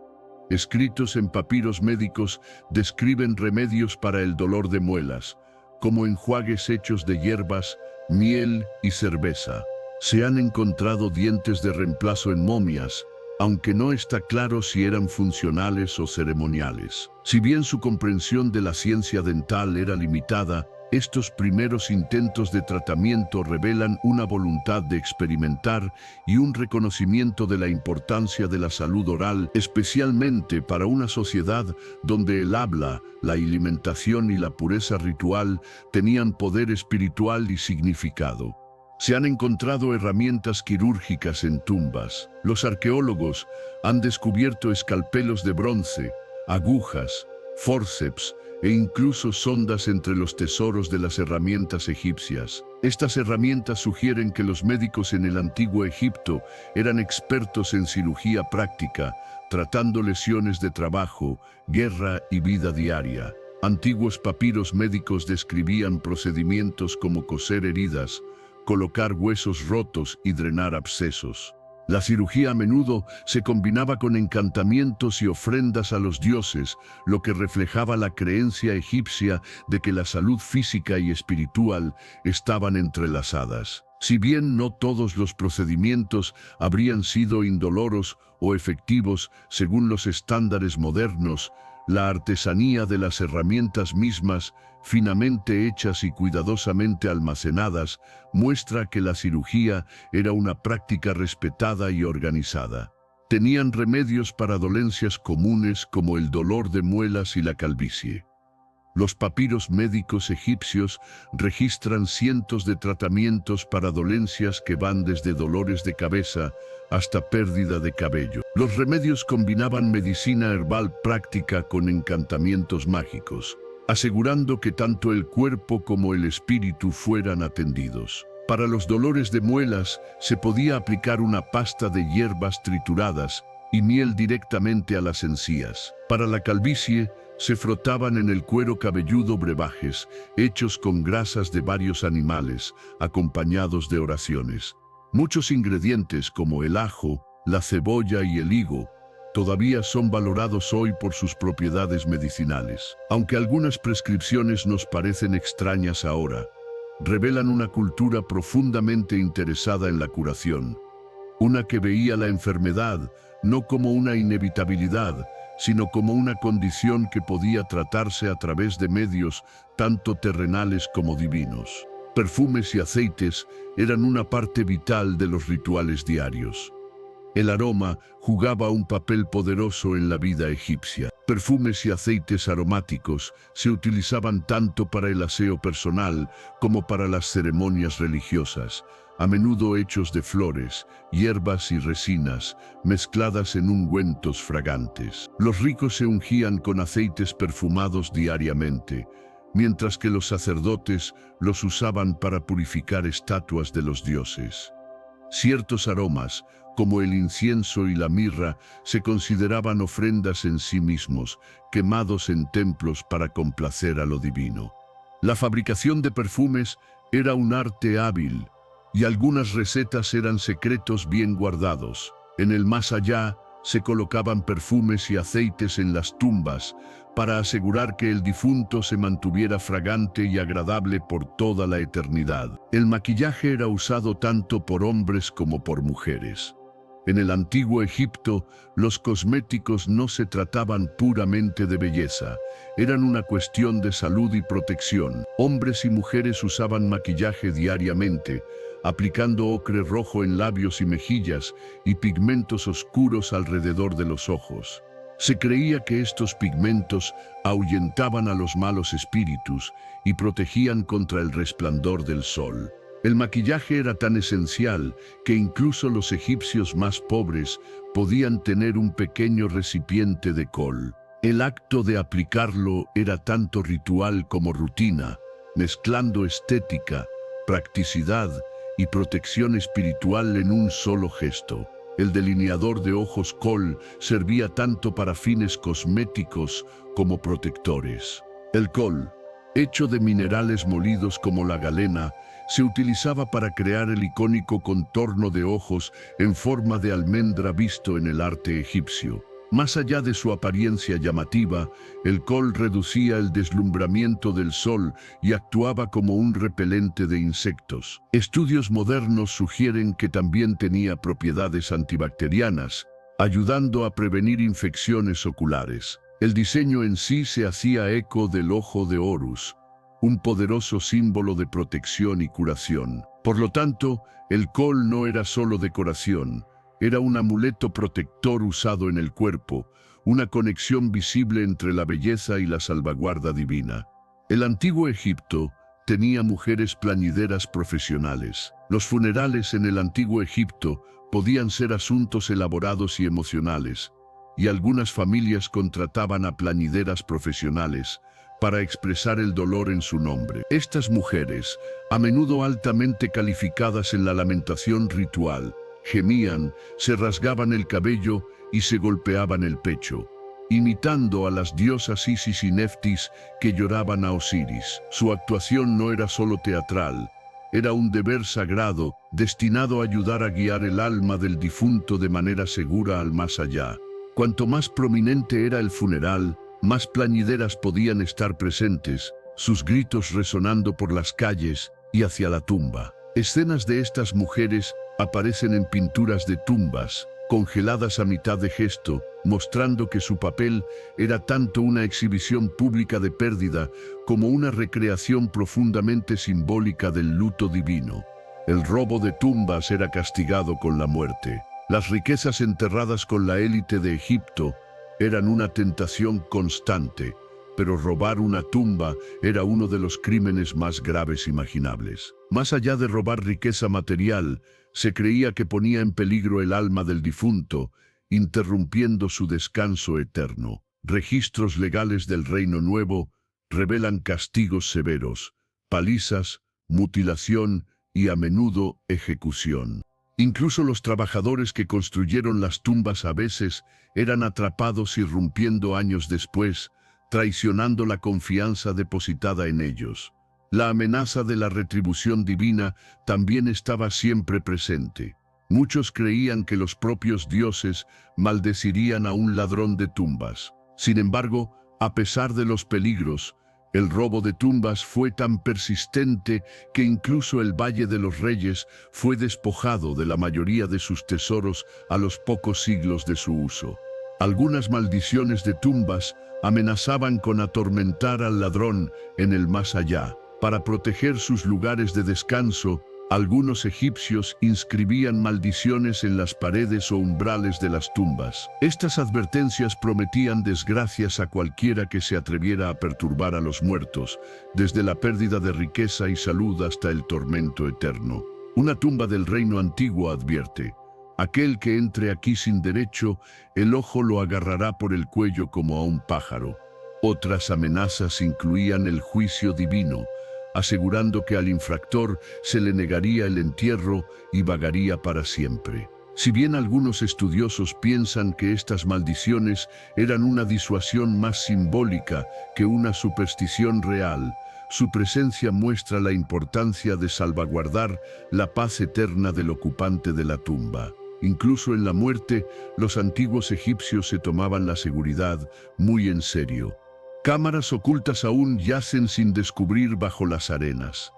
Escritos en papiros médicos describen remedios para el dolor de muelas, como enjuagues hechos de hierbas, miel y cerveza. Se han encontrado dientes de reemplazo en momias, aunque no está claro si eran funcionales o ceremoniales. Si bien su comprensión de la ciencia dental era limitada, estos primeros intentos de tratamiento revelan una voluntad de experimentar y un reconocimiento de la importancia de la salud oral, especialmente para una sociedad donde el habla, la alimentación y la pureza ritual tenían poder espiritual y significado. Se han encontrado herramientas quirúrgicas en tumbas. Los arqueólogos han descubierto escalpelos de bronce, agujas, fórceps e incluso sondas entre los tesoros de las herramientas egipcias. Estas herramientas sugieren que los médicos en el antiguo Egipto eran expertos en cirugía práctica, tratando lesiones de trabajo, guerra y vida diaria. Antiguos papiros médicos describían procedimientos como coser heridas, colocar huesos rotos y drenar abscesos. La cirugía a menudo se combinaba con encantamientos y ofrendas a los dioses, lo que reflejaba la creencia egipcia de que la salud física y espiritual estaban entrelazadas. Si bien no todos los procedimientos habrían sido indoloros o efectivos según los estándares modernos, la artesanía de las herramientas mismas, finamente hechas y cuidadosamente almacenadas, muestra que la cirugía era una práctica respetada y organizada. Tenían remedios para dolencias comunes como el dolor de muelas y la calvicie. Los papiros médicos egipcios registran cientos de tratamientos para dolencias que van desde dolores de cabeza hasta pérdida de cabello. Los remedios combinaban medicina herbal práctica con encantamientos mágicos, asegurando que tanto el cuerpo como el espíritu fueran atendidos. Para los dolores de muelas se podía aplicar una pasta de hierbas trituradas y miel directamente a las encías. Para la calvicie, se frotaban en el cuero cabelludo brebajes, hechos con grasas de varios animales, acompañados de oraciones. Muchos ingredientes como el ajo, la cebolla y el higo todavía son valorados hoy por sus propiedades medicinales. Aunque algunas prescripciones nos parecen extrañas ahora, revelan una cultura profundamente interesada en la curación, una que veía la enfermedad no como una inevitabilidad, sino como una condición que podía tratarse a través de medios tanto terrenales como divinos. Perfumes y aceites eran una parte vital de los rituales diarios. El aroma jugaba un papel poderoso en la vida egipcia. Perfumes y aceites aromáticos se utilizaban tanto para el aseo personal como para las ceremonias religiosas, a menudo hechos de flores, hierbas y resinas, mezcladas en ungüentos fragantes. Los ricos se ungían con aceites perfumados diariamente, mientras que los sacerdotes los usaban para purificar estatuas de los dioses. Ciertos aromas, como el incienso y la mirra, se consideraban ofrendas en sí mismos, quemados en templos para complacer a lo divino. La fabricación de perfumes era un arte hábil, y algunas recetas eran secretos bien guardados. En el más allá, se colocaban perfumes y aceites en las tumbas para asegurar que el difunto se mantuviera fragante y agradable por toda la eternidad. El maquillaje era usado tanto por hombres como por mujeres. En el antiguo Egipto, los cosméticos no se trataban puramente de belleza, eran una cuestión de salud y protección. Hombres y mujeres usaban maquillaje diariamente, aplicando ocre rojo en labios y mejillas y pigmentos oscuros alrededor de los ojos. Se creía que estos pigmentos ahuyentaban a los malos espíritus y protegían contra el resplandor del sol. El maquillaje era tan esencial que incluso los egipcios más pobres podían tener un pequeño recipiente de col. El acto de aplicarlo era tanto ritual como rutina, mezclando estética, practicidad y protección espiritual en un solo gesto. El delineador de ojos col servía tanto para fines cosméticos como protectores. El col, hecho de minerales molidos como la galena, se utilizaba para crear el icónico contorno de ojos en forma de almendra visto en el arte egipcio. Más allá de su apariencia llamativa, el col reducía el deslumbramiento del sol y actuaba como un repelente de insectos. Estudios modernos sugieren que también tenía propiedades antibacterianas, ayudando a prevenir infecciones oculares. El diseño en sí se hacía eco del ojo de Horus, un poderoso símbolo de protección y curación. Por lo tanto, el col no era solo decoración, era un amuleto protector usado en el cuerpo, una conexión visible entre la belleza y la salvaguarda divina. El antiguo Egipto tenía mujeres plañideras profesionales. Los funerales en el antiguo Egipto podían ser asuntos elaborados y emocionales, y algunas familias contrataban a plañideras profesionales para expresar el dolor en su nombre. Estas mujeres, a menudo altamente calificadas en la lamentación ritual, gemían, se rasgaban el cabello y se golpeaban el pecho, imitando a las diosas Isis y Neftis que lloraban a Osiris. Su actuación no era solo teatral, era un deber sagrado destinado a ayudar a guiar el alma del difunto de manera segura al más allá. Cuanto más prominente era el funeral, más plañideras podían estar presentes, sus gritos resonando por las calles y hacia la tumba. Escenas de estas mujeres aparecen en pinturas de tumbas, congeladas a mitad de gesto, mostrando que su papel era tanto una exhibición pública de pérdida como una recreación profundamente simbólica del luto divino. El robo de tumbas era castigado con la muerte. Las riquezas enterradas con la élite de Egipto eran una tentación constante, pero robar una tumba era uno de los crímenes más graves imaginables. Más allá de robar riqueza material, se creía que ponía en peligro el alma del difunto, interrumpiendo su descanso eterno. Registros legales del Reino Nuevo revelan castigos severos, palizas, mutilación y a menudo ejecución. Incluso los trabajadores que construyeron las tumbas a veces eran atrapados irrumpiendo años después, traicionando la confianza depositada en ellos. La amenaza de la retribución divina también estaba siempre presente. Muchos creían que los propios dioses maldecirían a un ladrón de tumbas. Sin embargo, a pesar de los peligros, el robo de tumbas fue tan persistente que incluso el Valle de los Reyes fue despojado de la mayoría de sus tesoros a los pocos siglos de su uso. Algunas maldiciones de tumbas amenazaban con atormentar al ladrón en el más allá. Para proteger sus lugares de descanso, algunos egipcios inscribían maldiciones en las paredes o umbrales de las tumbas. Estas advertencias prometían desgracias a cualquiera que se atreviera a perturbar a los muertos, desde la pérdida de riqueza y salud hasta el tormento eterno. Una tumba del reino antiguo advierte: aquel que entre aquí sin derecho, el ojo lo agarrará por el cuello como a un pájaro. Otras amenazas incluían el juicio divino, asegurando que al infractor se le negaría el entierro y vagaría para siempre. Si bien algunos estudiosos piensan que estas maldiciones eran una disuasión más simbólica que una superstición real, su presencia muestra la importancia de salvaguardar la paz eterna del ocupante de la tumba. Incluso en la muerte, los antiguos egipcios se tomaban la seguridad muy en serio. Cámaras ocultas aún yacen sin descubrir bajo las arenas.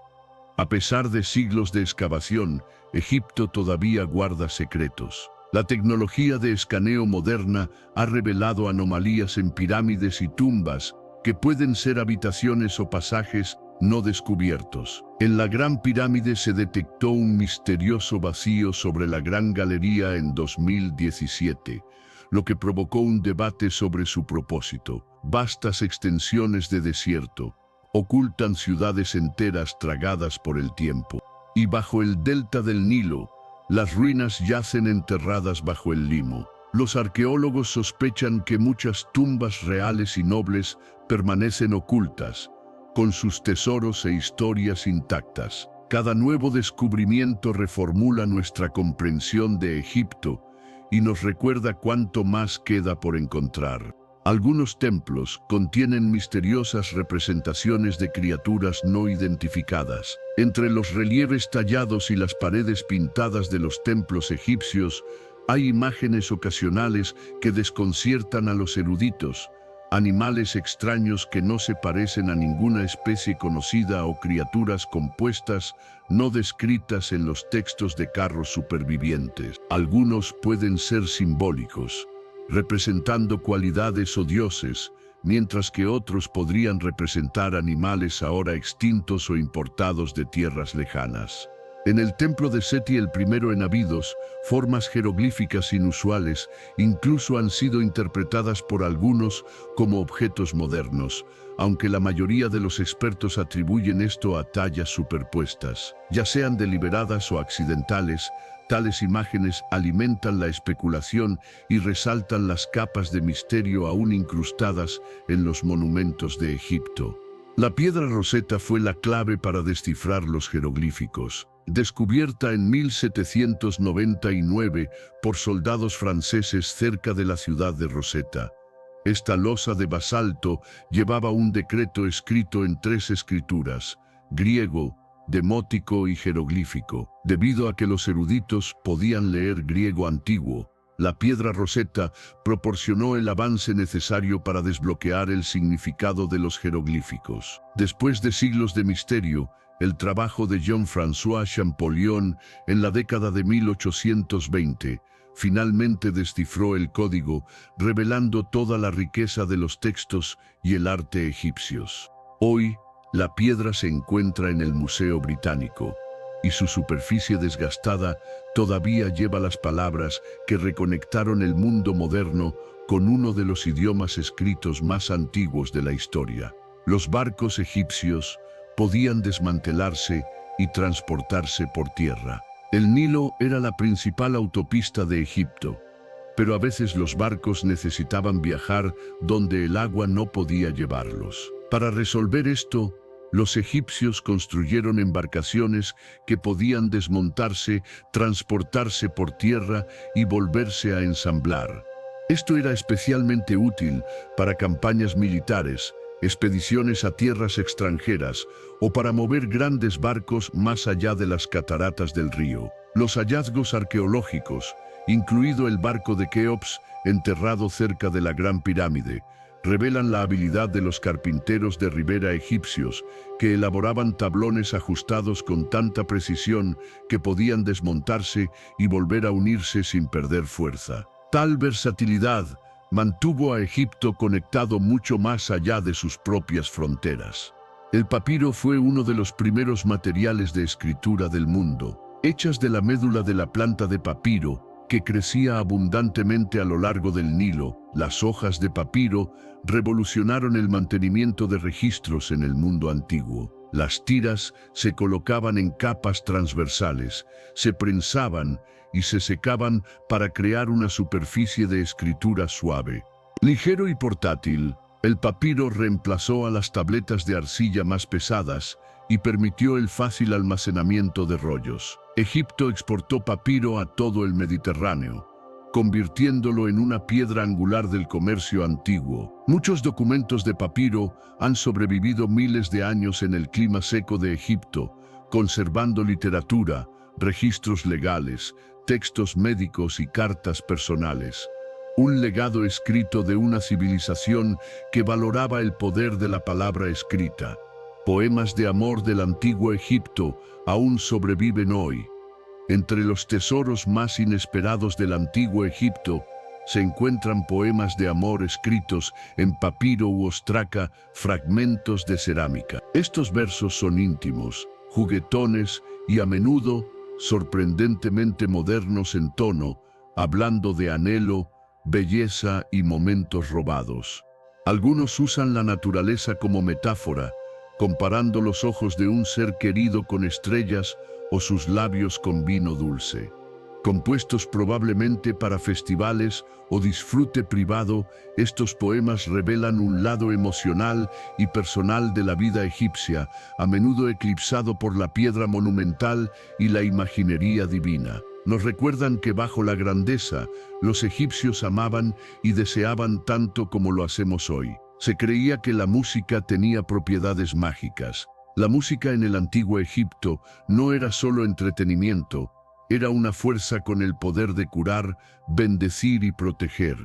A pesar de siglos de excavación, Egipto todavía guarda secretos. La tecnología de escaneo moderna ha revelado anomalías en pirámides y tumbas que pueden ser habitaciones o pasajes no descubiertos. En la Gran Pirámide se detectó un misterioso vacío sobre la Gran Galería en 2017, lo que provocó un debate sobre su propósito. Vastas extensiones de desierto ocultan ciudades enteras tragadas por el tiempo. Y bajo el delta del Nilo, las ruinas yacen enterradas bajo el limo. Los arqueólogos sospechan que muchas tumbas reales y nobles permanecen ocultas, con sus tesoros e historias intactas. Cada nuevo descubrimiento reformula nuestra comprensión de Egipto y nos recuerda cuánto más queda por encontrar. Algunos templos contienen misteriosas representaciones de criaturas no identificadas. Entre los relieves tallados y las paredes pintadas de los templos egipcios, hay imágenes ocasionales que desconciertan a los eruditos, animales extraños que no se parecen a ninguna especie conocida o criaturas compuestas no descritas en los textos de carros supervivientes. Algunos pueden ser simbólicos, representando cualidades o dioses, mientras que otros podrían representar animales ahora extintos o importados de tierras lejanas. En el templo de Seti, el primero en Abidos, formas jeroglíficas inusuales incluso han sido interpretadas por algunos como objetos modernos, aunque la mayoría de los expertos atribuyen esto a tallas superpuestas. Ya sean deliberadas o accidentales, tales imágenes alimentan la especulación y resaltan las capas de misterio aún incrustadas en los monumentos de Egipto. La piedra Rosetta fue la clave para descifrar los jeroglíficos. Descubierta en 1799 por soldados franceses cerca de la ciudad de Rosetta. Esta losa de basalto llevaba un decreto escrito en 3 escrituras: griego, demótico y jeroglífico. Debido a que los eruditos podían leer griego antiguo, la piedra Rosetta proporcionó el avance necesario para desbloquear el significado de los jeroglíficos. Después de siglos de misterio, el trabajo de Jean-François Champollion en la década de 1820 finalmente descifró el código, revelando toda la riqueza de los textos y el arte egipcios. Hoy, la piedra se encuentra en el Museo Británico, y su superficie desgastada todavía lleva las palabras que reconectaron el mundo moderno con uno de los idiomas escritos más antiguos de la historia. Los barcos egipcios podían desmantelarse y transportarse por tierra. El Nilo era la principal autopista de Egipto, pero a veces los barcos necesitaban viajar donde el agua no podía llevarlos. Para resolver esto, los egipcios construyeron embarcaciones que podían desmontarse, transportarse por tierra y volverse a ensamblar. Esto era especialmente útil para campañas militares, expediciones a tierras extranjeras o para mover grandes barcos más allá de las cataratas del río. Los hallazgos arqueológicos, incluido el barco de Keops, enterrado cerca de la Gran Pirámide, revelan la habilidad de los carpinteros de ribera egipcios, que elaboraban tablones ajustados con tanta precisión que podían desmontarse y volver a unirse sin perder fuerza. Tal versatilidad mantuvo a Egipto conectado mucho más allá de sus propias fronteras. El papiro fue uno de los primeros materiales de escritura del mundo, hechas de la médula de la planta de papiro, que crecía abundantemente a lo largo del Nilo. Las hojas de papiro revolucionaron el mantenimiento de registros en el mundo antiguo. Las tiras se colocaban en capas transversales, se prensaban y se secaban para crear una superficie de escritura suave. Ligero y portátil, el papiro reemplazó a las tabletas de arcilla más pesadas y permitió el fácil almacenamiento de rollos. Egipto exportó papiro a todo el Mediterráneo, convirtiéndolo en una piedra angular del comercio antiguo. Muchos documentos de papiro han sobrevivido miles de años en el clima seco de Egipto, conservando literatura, registros legales, textos médicos y cartas personales. Un legado escrito de una civilización que valoraba el poder de la palabra escrita. Poemas de amor del antiguo Egipto aún sobreviven hoy, Entre los tesoros más inesperados del antiguo Egipto se encuentran poemas de amor escritos en papiro u ostraca, fragmentos de cerámica. Estos versos son íntimos, juguetones y a menudo sorprendentemente modernos en tono, hablando de anhelo, belleza y momentos robados. Algunos usan la naturaleza como metáfora, comparando los ojos de un ser querido con estrellas o sus labios con vino dulce. Compuestos probablemente para festivales o disfrute privado, estos poemas revelan un lado emocional y personal de la vida egipcia, a menudo eclipsado por la piedra monumental y la imaginería divina. Nos recuerdan que bajo la grandeza, los egipcios amaban y deseaban tanto como lo hacemos hoy. Se creía que la música tenía propiedades mágicas. La música en el antiguo Egipto no era solo entretenimiento, era una fuerza con el poder de curar, bendecir y proteger.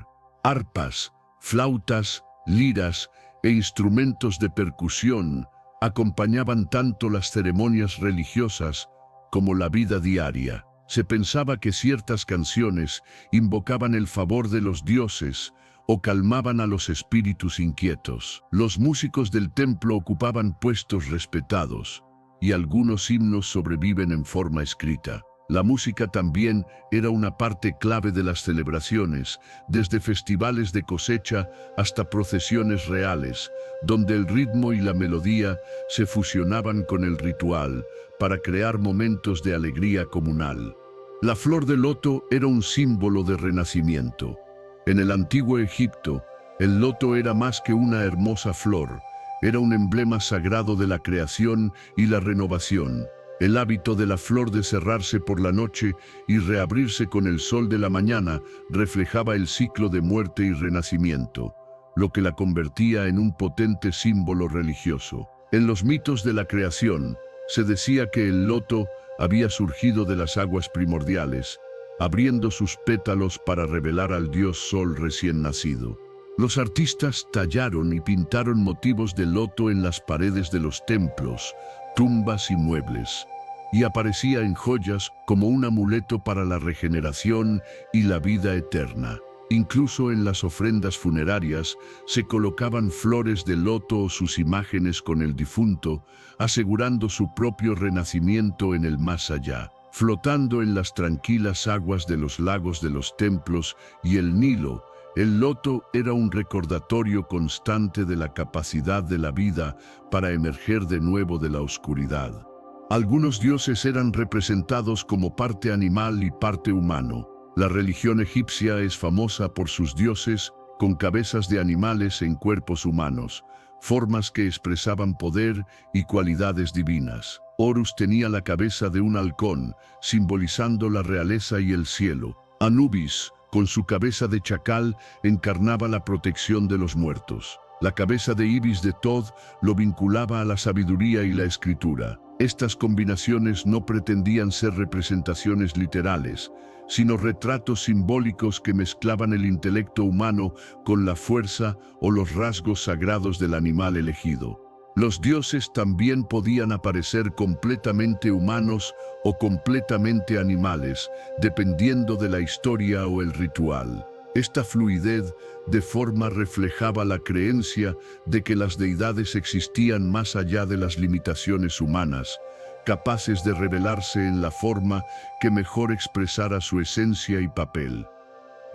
Arpas, flautas, liras e instrumentos de percusión acompañaban tanto las ceremonias religiosas como la vida diaria. Se pensaba que ciertas canciones invocaban el favor de los dioses o calmaban a los espíritus inquietos. Los músicos del templo ocupaban puestos respetados y algunos himnos sobreviven en forma escrita. La música también era una parte clave de las celebraciones, desde festivales de cosecha hasta procesiones reales, donde el ritmo y la melodía se fusionaban con el ritual para crear momentos de alegría comunal. La flor de loto era un símbolo de renacimiento. En el antiguo Egipto, el loto era más que una hermosa flor, era un emblema sagrado de la creación y la renovación. El hábito de la flor de cerrarse por la noche y reabrirse con el sol de la mañana reflejaba el ciclo de muerte y renacimiento, lo que la convertía en un potente símbolo religioso. En los mitos de la creación, se decía que el loto había surgido de las aguas primordiales, abriendo sus pétalos para revelar al dios sol recién nacido. Los artistas tallaron y pintaron motivos de loto en las paredes de los templos, tumbas y muebles, y aparecía en joyas como un amuleto para la regeneración y la vida eterna. Incluso en las ofrendas funerarias se colocaban flores de loto o sus imágenes con el difunto, asegurando su propio renacimiento en el más allá. Flotando en las tranquilas aguas de los lagos de los templos y el Nilo, el loto era un recordatorio constante de la capacidad de la vida para emerger de nuevo de la oscuridad. Algunos dioses eran representados como parte animal y parte humano. La religión egipcia es famosa por sus dioses con cabezas de animales en cuerpos humanos, formas que expresaban poder y cualidades divinas. Horus tenía la cabeza de un halcón, simbolizando la realeza y el cielo. Anubis, con su cabeza de chacal, encarnaba la protección de los muertos. La cabeza de Ibis de Tod lo vinculaba a la sabiduría y la escritura. Estas combinaciones no pretendían ser representaciones literales, sino retratos simbólicos que mezclaban el intelecto humano con la fuerza o los rasgos sagrados del animal elegido. Los dioses también podían aparecer completamente humanos o completamente animales, dependiendo de la historia o el ritual. Esta fluidez de forma reflejaba la creencia de que las deidades existían más allá de las limitaciones humanas, capaces de revelarse en la forma que mejor expresara su esencia y papel.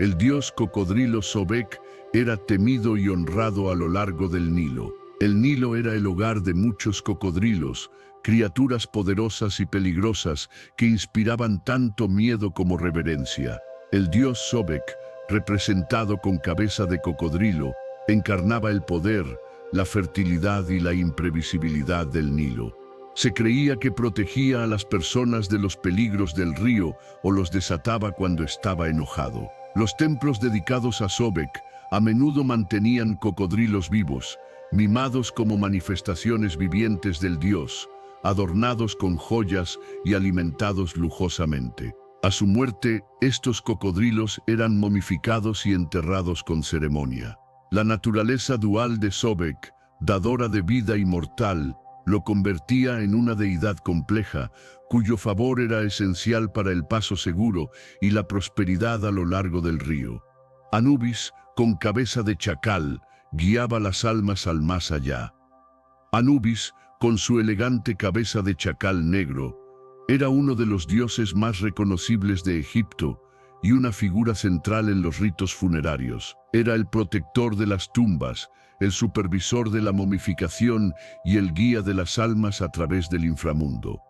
El dios cocodrilo Sobek era temido y honrado a lo largo del Nilo. El Nilo era el hogar de muchos cocodrilos, criaturas poderosas y peligrosas que inspiraban tanto miedo como reverencia. El dios Sobek, representado con cabeza de cocodrilo, encarnaba el poder, la fertilidad y la imprevisibilidad del Nilo. Se creía que protegía a las personas de los peligros del río o los desataba cuando estaba enojado. Los templos dedicados a Sobek a menudo mantenían cocodrilos vivos, mimados como manifestaciones vivientes del dios, adornados con joyas y alimentados lujosamente. A su muerte, estos cocodrilos eran momificados y enterrados con ceremonia. La naturaleza dual de Sobek, dadora de vida inmortal, lo convertía en una deidad compleja, cuyo favor era esencial para el paso seguro y la prosperidad a lo largo del río. Anubis, con cabeza de chacal, guiaba las almas al más allá. Anubis, con su elegante cabeza de chacal negro, era uno de los dioses más reconocibles de Egipto y una figura central en los ritos funerarios. Era el protector de las tumbas, el supervisor de la momificación y el guía de las almas a través del inframundo.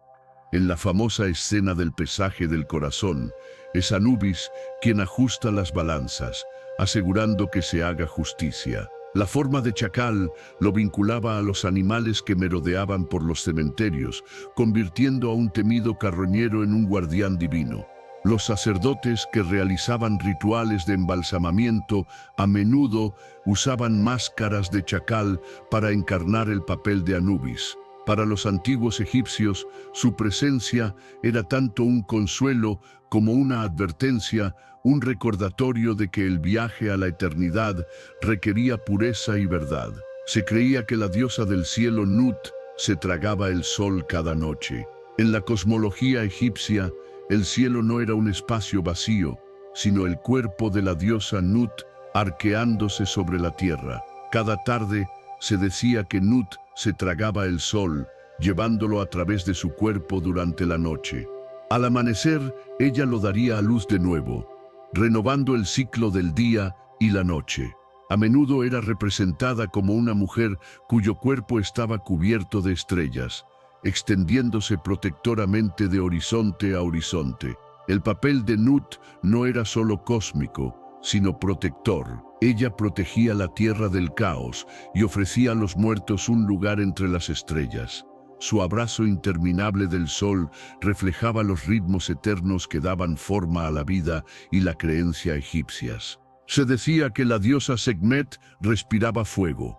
En la famosa escena del pesaje del corazón, es Anubis quien ajusta las balanzas, asegurando que se haga justicia. La forma de chacal lo vinculaba a los animales que merodeaban por los cementerios, convirtiendo a un temido carroñero en un guardián divino. Los sacerdotes que realizaban rituales de embalsamamiento a menudo usaban máscaras de chacal para encarnar el papel de Anubis. Para los antiguos egipcios, su presencia era tanto un consuelo como una advertencia, un recordatorio de que el viaje a la eternidad requería pureza y verdad. Se creía que la diosa del cielo Nut se tragaba el sol cada noche. En la cosmología egipcia, el cielo no era un espacio vacío, sino el cuerpo de la diosa Nut arqueándose sobre la tierra. Cada tarde se decía que Nut se tragaba el sol, llevándolo a través de su cuerpo durante la noche. Al amanecer, ella lo daría a luz de nuevo, renovando el ciclo del día y la noche. A menudo era representada como una mujer cuyo cuerpo estaba cubierto de estrellas, extendiéndose protectoramente de horizonte a horizonte. El papel de Nut no era solo cósmico, sino protector. Ella protegía la tierra del caos y ofrecía a los muertos un lugar entre las estrellas. Su abrazo interminable del sol reflejaba los ritmos eternos que daban forma a la vida y la creencia egipcias. Se decía que la diosa Sekhmet respiraba fuego.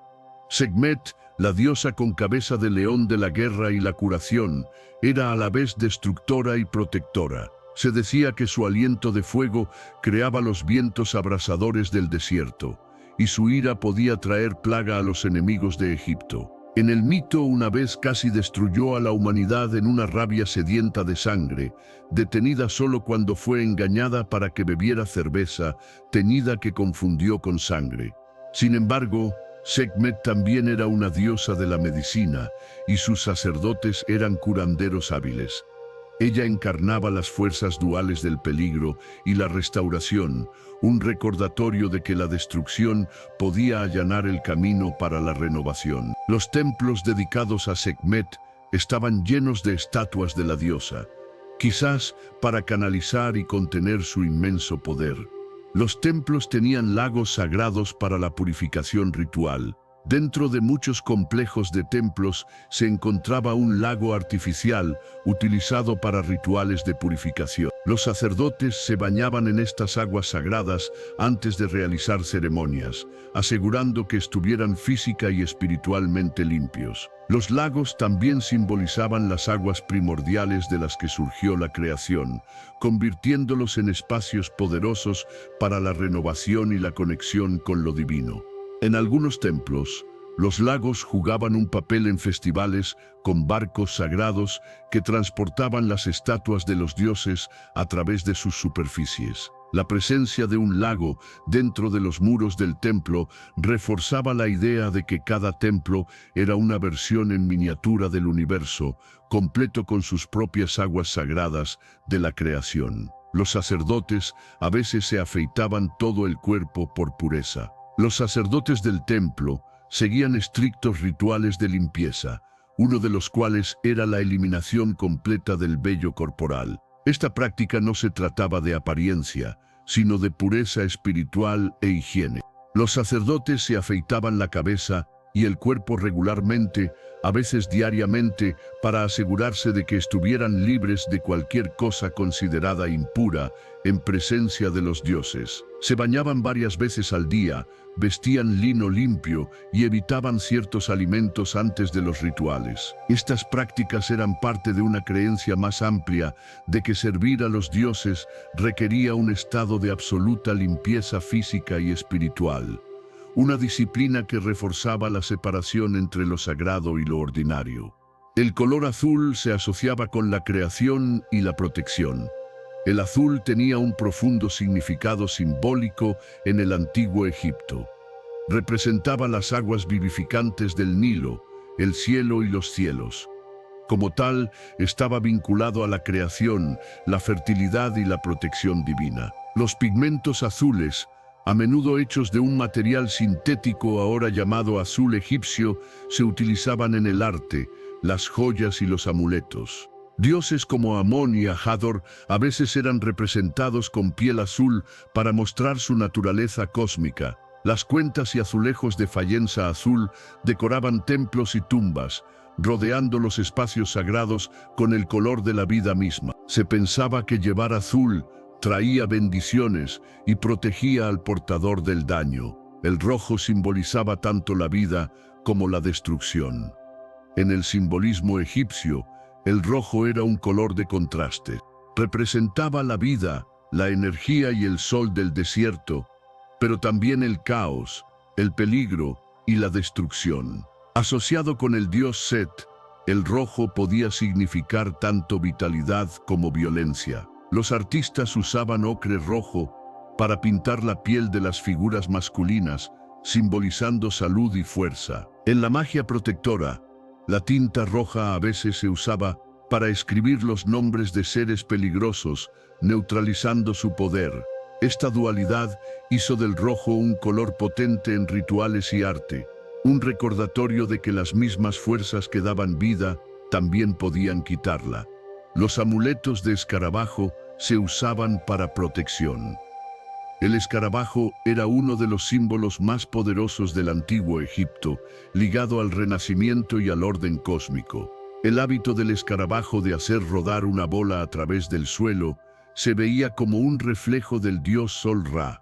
Sekhmet, la diosa con cabeza de león de la guerra y la curación, era a la vez destructora y protectora. Se decía que su aliento de fuego creaba los vientos abrasadores del desierto, y su ira podía traer plaga a los enemigos de Egipto. En el mito, una vez casi destruyó a la humanidad en una rabia sedienta de sangre, detenida solo cuando fue engañada para que bebiera cerveza, teñida que confundió con sangre. Sin embargo, Sekhmet también era una diosa de la medicina, y sus sacerdotes eran curanderos hábiles. Ella encarnaba las fuerzas duales del peligro y la restauración, un recordatorio de que la destrucción podía allanar el camino para la renovación. Los templos dedicados a Sekhmet estaban llenos de estatuas de la diosa, quizás para canalizar y contener su inmenso poder. Los templos tenían lagos sagrados para la purificación ritual. Dentro de muchos complejos de templos se encontraba un lago artificial utilizado para rituales de purificación. Los sacerdotes se bañaban en estas aguas sagradas antes de realizar ceremonias, asegurando que estuvieran física y espiritualmente limpios. Los lagos también simbolizaban las aguas primordiales de las que surgió la creación, convirtiéndolos en espacios poderosos para la renovación y la conexión con lo divino. En algunos templos, los lagos jugaban un papel en festivales con barcos sagrados que transportaban las estatuas de los dioses a través de sus superficies. La presencia de un lago dentro de los muros del templo reforzaba la idea de que cada templo era una versión en miniatura del universo, completo con sus propias aguas sagradas de la creación. Los sacerdotes a veces se afeitaban todo el cuerpo por pureza. Los sacerdotes del templo seguían estrictos rituales de limpieza, uno de los cuales era la eliminación completa del vello corporal. Esta práctica no se trataba de apariencia, sino de pureza espiritual e higiene. Los sacerdotes se afeitaban la cabeza y el cuerpo regularmente, a veces diariamente, para asegurarse de que estuvieran libres de cualquier cosa considerada impura en presencia de los dioses. Se bañaban varias veces al día, vestían lino limpio y evitaban ciertos alimentos antes de los rituales. Estas prácticas eran parte de una creencia más amplia de que servir a los dioses requería un estado de absoluta limpieza física y espiritual, una disciplina que reforzaba la separación entre lo sagrado y lo ordinario. El color azul se asociaba con la creación y la protección. El azul tenía un profundo significado simbólico en el antiguo Egipto. Representaba las aguas vivificantes del Nilo, el cielo y los cielos. Como tal, estaba vinculado a la creación, la fertilidad y la protección divina. Los pigmentos azules, a menudo hechos de un material sintético ahora llamado azul egipcio, se utilizaban en el arte, las joyas y los amuletos. Dioses como Amón y Ajador a veces eran representados con piel azul para mostrar su naturaleza cósmica. Las cuentas y azulejos de fayenza azul decoraban templos y tumbas, rodeando los espacios sagrados con el color de la vida misma. Se pensaba que llevar azul traía bendiciones y protegía al portador del daño. El rojo simbolizaba tanto la vida como la destrucción. En el simbolismo egipcio, el rojo era un color de contraste. Representaba la vida, la energía y el sol del desierto, pero también el caos, el peligro y la destrucción. Asociado con el dios Set, el rojo podía significar tanto vitalidad como violencia. Los artistas usaban ocre rojo para pintar la piel de las figuras masculinas, simbolizando salud y fuerza. En la magia protectora, la tinta roja a veces se usaba para escribir los nombres de seres peligrosos, neutralizando su poder. Esta dualidad hizo del rojo un color potente en rituales y arte, un recordatorio de que las mismas fuerzas que daban vida también podían quitarla. Los amuletos de escarabajo se usaban para protección. El escarabajo era uno de los símbolos más poderosos del antiguo Egipto, ligado al renacimiento y al orden cósmico. El hábito del escarabajo de hacer rodar una bola a través del suelo se veía como un reflejo del dios Sol Ra,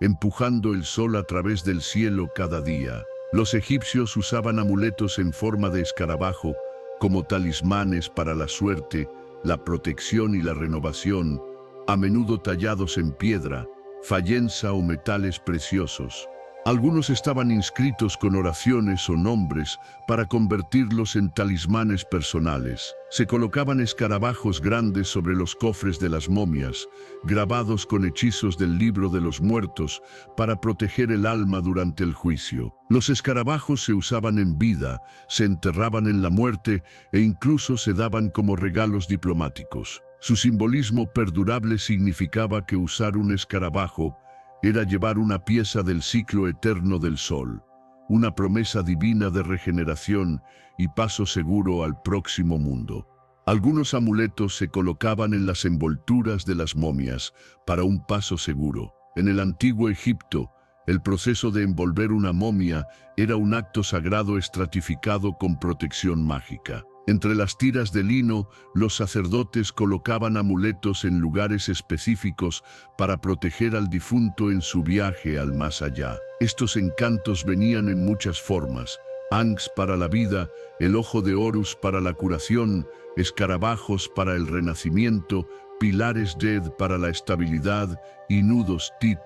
empujando el sol a través del cielo cada día. Los egipcios usaban amuletos en forma de escarabajo como talismanes para la suerte, la protección y la renovación, a menudo tallados en piedra, fayenza o metales preciosos. Algunos estaban inscritos con oraciones o nombres para convertirlos en talismanes personales. Se colocaban escarabajos grandes sobre los cofres de las momias, grabados con hechizos del libro de los muertos para proteger el alma durante el juicio. Los escarabajos se usaban en vida, se enterraban en la muerte e incluso se daban como regalos diplomáticos. Su simbolismo perdurable significaba que usar un escarabajo era llevar una pieza del ciclo eterno del sol, una promesa divina de regeneración y paso seguro al próximo mundo. Algunos amuletos se colocaban en las envolturas de las momias para un paso seguro. En el antiguo Egipto, el proceso de envolver una momia era un acto sagrado estratificado con protección mágica. Entre las tiras de lino, los sacerdotes colocaban amuletos en lugares específicos para proteger al difunto en su viaje al más allá. Estos encantos venían en muchas formas: Ankhs para la vida, el ojo de Horus para la curación, escarabajos para el renacimiento, pilares Ded para la estabilidad y nudos Tit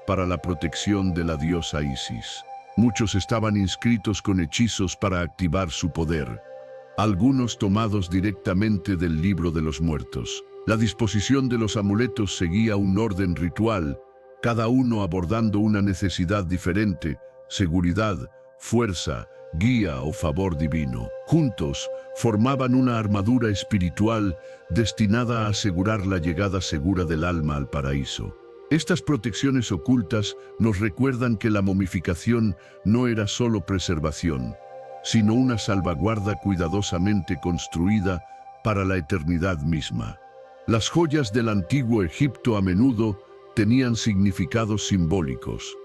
para la protección de la diosa Isis. Muchos estaban inscritos con hechizos para activar su poder, algunos tomados directamente del libro de los muertos. La disposición de los amuletos seguía un orden ritual, cada uno abordando una necesidad diferente: seguridad, fuerza, guía o favor divino. Juntos, formaban una armadura espiritual destinada a asegurar la llegada segura del alma al paraíso. Estas protecciones ocultas nos recuerdan que la momificación no era solo preservación, sino una salvaguarda cuidadosamente construida para la eternidad misma. Las joyas del antiguo Egipto a menudo tenían significados simbólicos.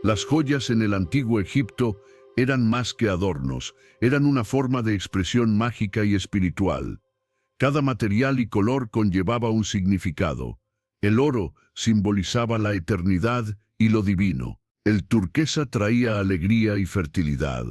Las joyas en el antiguo Egipto eran más que adornos, eran una forma de expresión mágica y espiritual. Cada material y color conllevaba un significado. El oro simbolizaba la eternidad y lo divino. El turquesa traía alegría y fertilidad,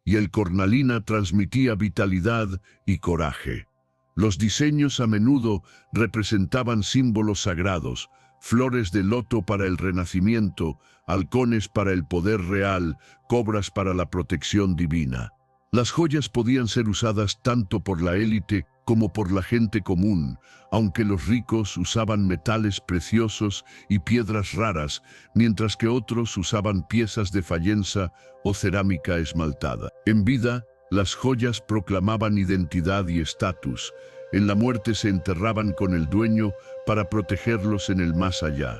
y el cornalina transmitía vitalidad y coraje. Los diseños a menudo representaban símbolos sagrados: flores de loto para el renacimiento, halcones para el poder real, cobras para la protección divina. Las joyas podían ser usadas tanto por la élite como por la gente común, aunque los ricos usaban metales preciosos y piedras raras, mientras que otros usaban piezas de fayenza o cerámica esmaltada. En vida, las joyas proclamaban identidad y estatus. En la muerte se enterraban con el dueño para protegerlos en el más allá.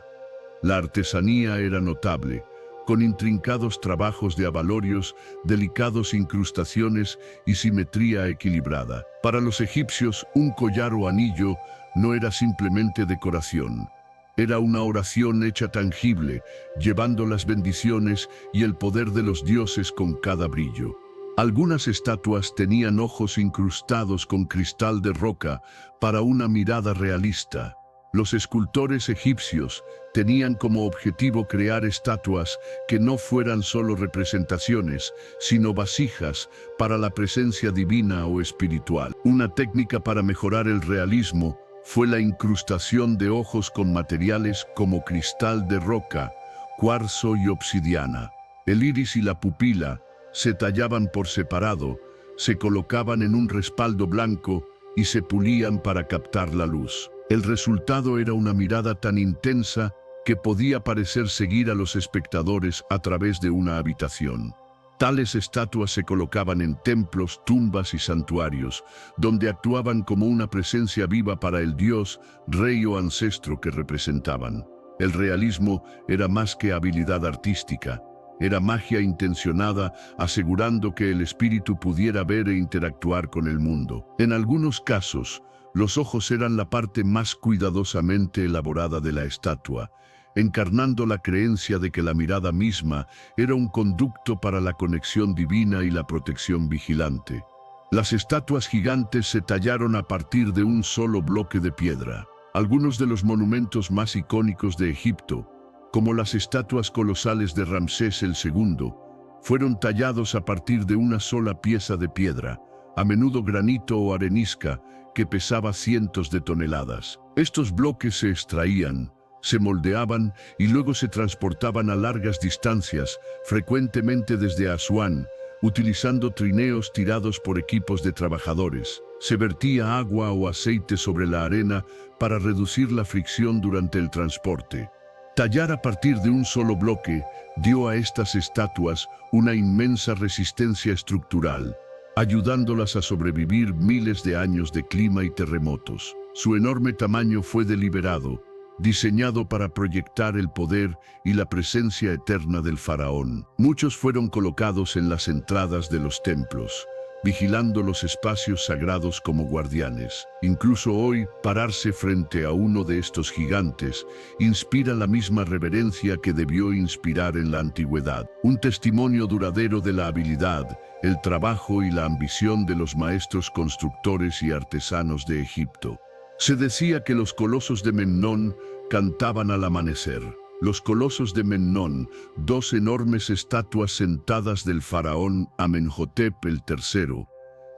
La artesanía era notable, con intrincados trabajos de abalorios, delicados incrustaciones y simetría equilibrada. Para los egipcios, un collar o anillo no era simplemente decoración. Era una oración hecha tangible, llevando las bendiciones y el poder de los dioses con cada brillo. Algunas estatuas tenían ojos incrustados con cristal de roca para una mirada realista. Los escultores egipcios tenían como objetivo crear estatuas que no fueran solo representaciones, sino vasijas para la presencia divina o espiritual. Una técnica para mejorar el realismo fue la incrustación de ojos con materiales como cristal de roca, cuarzo y obsidiana. El iris y la pupila se tallaban por separado, se colocaban en un respaldo blanco y se pulían para captar la luz. El resultado era una mirada tan intensa que podía parecer seguir a los espectadores a través de una habitación. Tales estatuas se colocaban en templos, tumbas y santuarios, donde actuaban como una presencia viva para el dios, rey o ancestro que representaban. El realismo era más que habilidad artística, era magia intencionada, asegurando que el espíritu pudiera ver e interactuar con el mundo. En algunos casos, los ojos eran la parte más cuidadosamente elaborada de la estatua, encarnando la creencia de que la mirada misma era un conducto para la conexión divina y la protección vigilante. Las estatuas gigantes se tallaron a partir de un solo bloque de piedra. Algunos de los monumentos más icónicos de Egipto, como las estatuas colosales de Ramsés II, fueron tallados a partir de una sola pieza de piedra, a menudo granito o arenisca, que pesaba cientos de toneladas. Estos bloques se extraían, se moldeaban y luego se transportaban a largas distancias, frecuentemente desde Asuán, utilizando trineos tirados por equipos de trabajadores. Se vertía agua o aceite sobre la arena para reducir la fricción durante el transporte. Tallar a partir de un solo bloque dio a estas estatuas una inmensa resistencia estructural, ayudándolas a sobrevivir miles de años de clima y terremotos. Su enorme tamaño fue deliberado, diseñado para proyectar el poder y la presencia eterna del faraón. Muchos fueron colocados en las entradas de los templos, vigilando los espacios sagrados como guardianes. Incluso hoy, pararse frente a uno de estos gigantes inspira la misma reverencia que debió inspirar en la antigüedad. Un testimonio duradero de la habilidad, el trabajo y la ambición de los maestros constructores y artesanos de Egipto. Se decía que los colosos de Memnón cantaban al amanecer. Los colosos de Memnón, dos enormes estatuas sentadas del faraón Amenhotep III,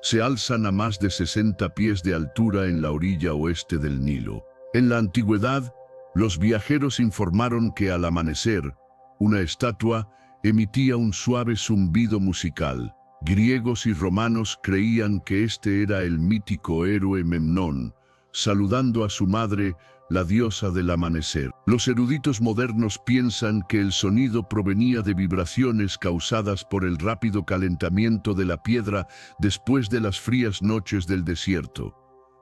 se alzan a más de 60 pies de altura en la orilla oeste del Nilo. En la antigüedad, los viajeros informaron que al amanecer, una estatua emitía un suave zumbido musical. Griegos y romanos creían que este era el mítico héroe Memnón, saludando a su madre, la diosa del amanecer. Los eruditos modernos piensan que el sonido provenía de vibraciones causadas por el rápido calentamiento de la piedra después de las frías noches del desierto,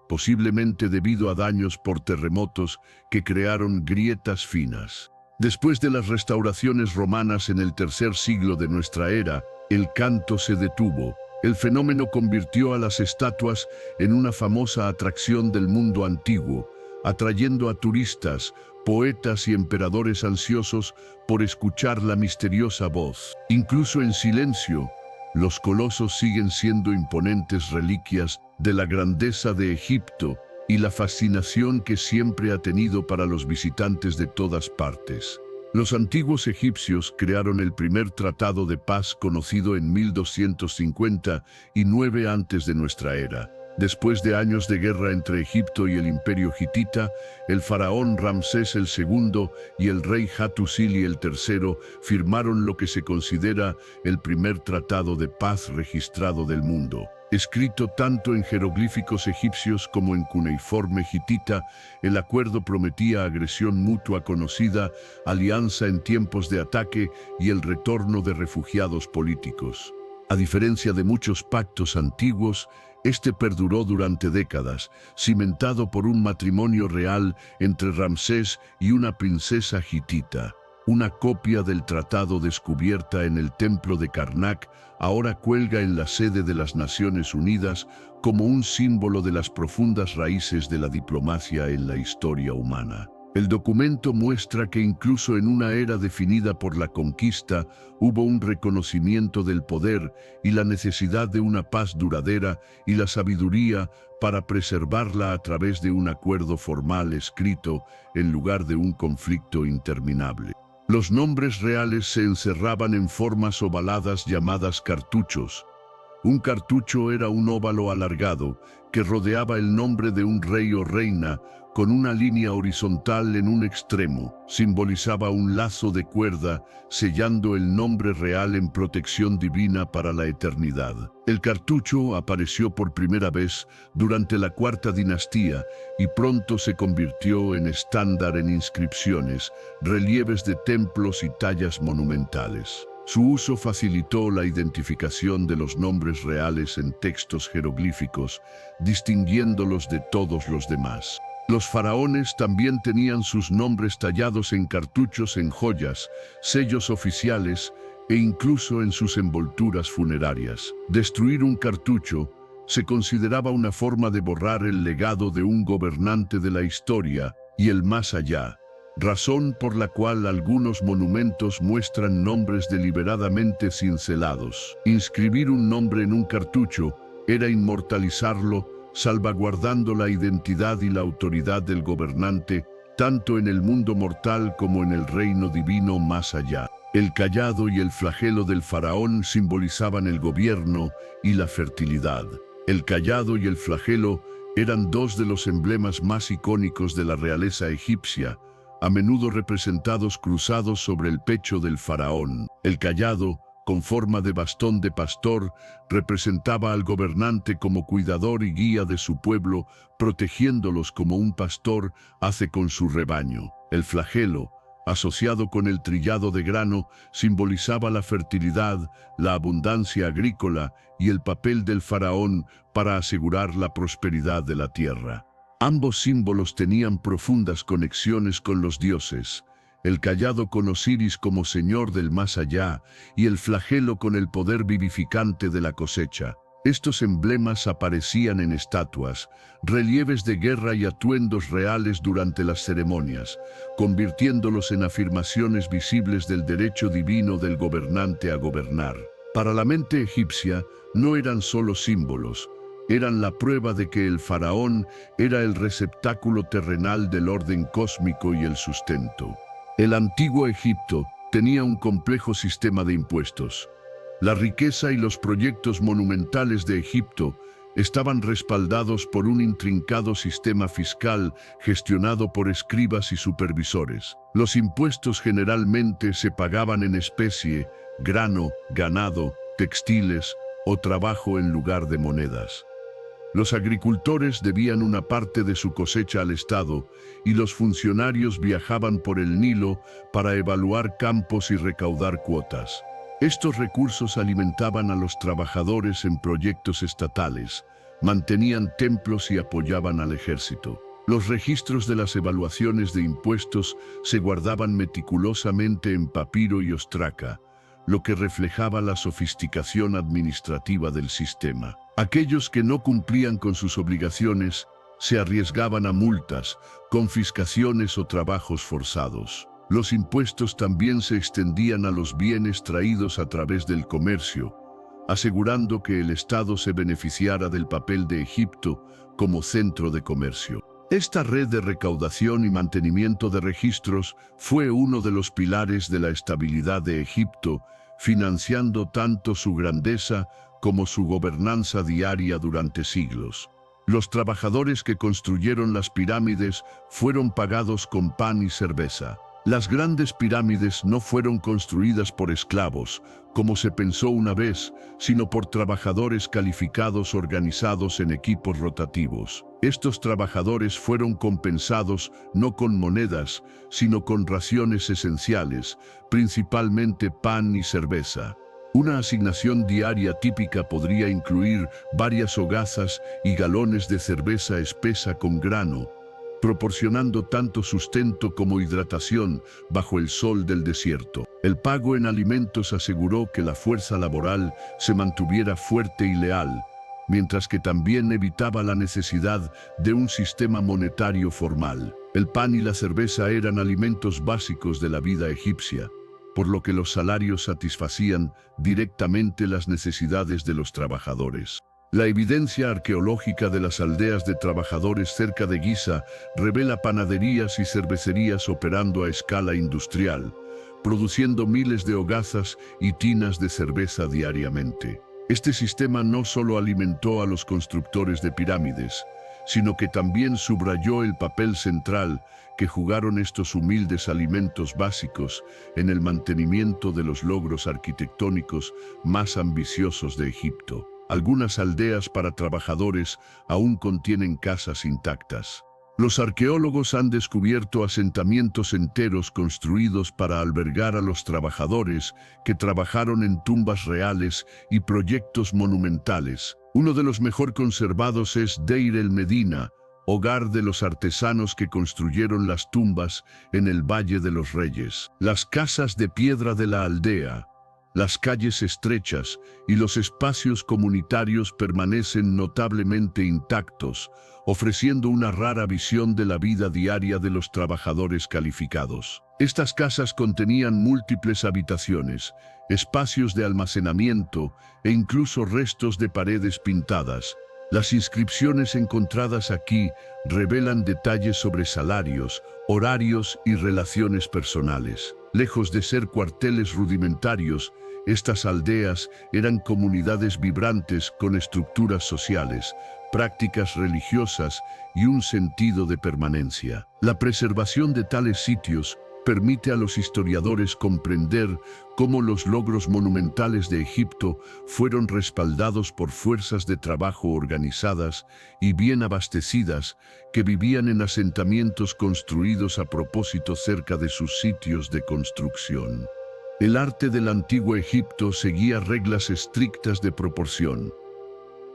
posiblemente debido a daños por terremotos que crearon grietas finas. Después de las restauraciones romanas en el tercer siglo de nuestra era, el canto se detuvo. El fenómeno convirtió a las estatuas en una famosa atracción del mundo antiguo, atrayendo a turistas, poetas y emperadores ansiosos por escuchar la misteriosa voz. Incluso en silencio, los colosos siguen siendo imponentes reliquias de la grandeza de Egipto y la fascinación que siempre ha tenido para los visitantes de todas partes. Los antiguos egipcios crearon el primer tratado de paz conocido en 1259 antes de nuestra era. Después de años de guerra entre Egipto y el Imperio Hitita, el faraón Ramsés II y el rey Hattusili III firmaron lo que se considera el primer tratado de paz registrado del mundo. Escrito tanto en jeroglíficos egipcios como en cuneiforme hitita, el acuerdo prometía agresión mutua conocida, alianza en tiempos de ataque y el retorno de refugiados políticos. A diferencia de muchos pactos antiguos, este perduró durante décadas, cimentado por un matrimonio real entre Ramsés y una princesa hitita. Una copia del tratado descubierta en el templo de Karnak ahora cuelga en la sede de las Naciones Unidas como un símbolo de las profundas raíces de la diplomacia en la historia humana. El documento muestra que incluso en una era definida por la conquista, hubo un reconocimiento del poder y la necesidad de una paz duradera y la sabiduría para preservarla a través de un acuerdo formal escrito en lugar de un conflicto interminable. Los nombres reales se encerraban en formas ovaladas llamadas cartuchos. Un cartucho era un óvalo alargado que rodeaba el nombre de un rey o reina con una línea horizontal en un extremo. Simbolizaba un lazo de cuerda sellando el nombre real en protección divina para la eternidad. El cartucho apareció por primera vez durante la Cuarta Dinastía y pronto se convirtió en estándar en inscripciones, relieves de templos y tallas monumentales. Su uso facilitó la identificación de los nombres reales en textos jeroglíficos, distinguiéndolos de todos los demás. Los faraones también tenían sus nombres tallados en cartuchos en joyas, sellos oficiales e incluso en sus envolturas funerarias. Destruir un cartucho se consideraba una forma de borrar el legado de un gobernante de la historia y el más allá, razón por la cual algunos monumentos muestran nombres deliberadamente cincelados. Inscribir un nombre en un cartucho era inmortalizarlo, salvaguardando la identidad y la autoridad del gobernante, tanto en el mundo mortal como en el reino divino más allá. El cayado y el flagelo del faraón simbolizaban el gobierno y la fertilidad. El cayado y el flagelo eran dos de los emblemas más icónicos de la realeza egipcia, a menudo representados cruzados sobre el pecho del faraón. El cayado, con forma de bastón de pastor, representaba al gobernante como cuidador y guía de su pueblo, protegiéndolos como un pastor hace con su rebaño. El flagelo, asociado con el trillado de grano, simbolizaba la fertilidad, la abundancia agrícola y el papel del faraón para asegurar la prosperidad de la tierra. Ambos símbolos tenían profundas conexiones con los dioses, el cayado con Osiris como señor del más allá y el flagelo con el poder vivificante de la cosecha. Estos emblemas aparecían en estatuas, relieves de guerra y atuendos reales durante las ceremonias, convirtiéndolos en afirmaciones visibles del derecho divino del gobernante a gobernar. Para la mente egipcia, no eran solo símbolos, eran la prueba de que el faraón era el receptáculo terrenal del orden cósmico y el sustento. El antiguo Egipto tenía un complejo sistema de impuestos. La riqueza y los proyectos monumentales de Egipto estaban respaldados por un intrincado sistema fiscal gestionado por escribas y supervisores. Los impuestos generalmente se pagaban en especie, grano, ganado, textiles o trabajo en lugar de monedas. Los agricultores debían una parte de su cosecha al Estado y los funcionarios viajaban por el Nilo para evaluar campos y recaudar cuotas. Estos recursos alimentaban a los trabajadores en proyectos estatales, mantenían templos y apoyaban al ejército. Los registros de las evaluaciones de impuestos se guardaban meticulosamente en papiro y ostraca, lo que reflejaba la sofisticación administrativa del sistema. Aquellos que no cumplían con sus obligaciones se arriesgaban a multas, confiscaciones o trabajos forzados. Los impuestos también se extendían a los bienes traídos a través del comercio, asegurando que el Estado se beneficiara del papel de Egipto como centro de comercio. Esta red de recaudación y mantenimiento de registros fue uno de los pilares de la estabilidad de Egipto, financiando tanto su grandeza como su gobernanza diaria durante siglos. Los trabajadores que construyeron las pirámides fueron pagados con pan y cerveza. Las grandes pirámides no fueron construidas por esclavos, como se pensó una vez, sino por trabajadores calificados organizados en equipos rotativos. Estos trabajadores fueron compensados no con monedas, sino con raciones esenciales, principalmente pan y cerveza. Una asignación diaria típica podría incluir varias hogazas y galones de cerveza espesa con grano, proporcionando tanto sustento como hidratación bajo el sol del desierto. El pago en alimentos aseguró que la fuerza laboral se mantuviera fuerte y leal, mientras que también evitaba la necesidad de un sistema monetario formal. El pan y la cerveza eran alimentos básicos de la vida egipcia, por lo que los salarios satisfacían directamente las necesidades de los trabajadores. La evidencia arqueológica de las aldeas de trabajadores cerca de Giza revela panaderías y cervecerías operando a escala industrial, produciendo miles de hogazas y tinas de cerveza diariamente. Este sistema no solo alimentó a los constructores de pirámides, sino que también subrayó el papel central que jugaron estos humildes alimentos básicos en el mantenimiento de los logros arquitectónicos más ambiciosos de Egipto. Algunas aldeas para trabajadores aún contienen casas intactas. Los arqueólogos han descubierto asentamientos enteros construidos para albergar a los trabajadores que trabajaron en tumbas reales y proyectos monumentales. Uno de los mejor conservados es Deir el Medina, hogar de los artesanos que construyeron las tumbas en el Valle de los Reyes. Las casas de piedra de la aldea, las calles estrechas y los espacios comunitarios permanecen notablemente intactos, ofreciendo una rara visión de la vida diaria de los trabajadores calificados. Estas casas contenían múltiples habitaciones, espacios de almacenamiento e incluso restos de paredes pintadas. Las inscripciones encontradas aquí revelan detalles sobre salarios, horarios y relaciones personales. Lejos de ser cuarteles rudimentarios, estas aldeas eran comunidades vibrantes con estructuras sociales, prácticas religiosas y un sentido de permanencia. La preservación de tales sitios permite a los historiadores comprender cómo los logros monumentales de Egipto fueron respaldados por fuerzas de trabajo organizadas y bien abastecidas que vivían en asentamientos construidos a propósito cerca de sus sitios de construcción. El arte del antiguo Egipto seguía reglas estrictas de proporción.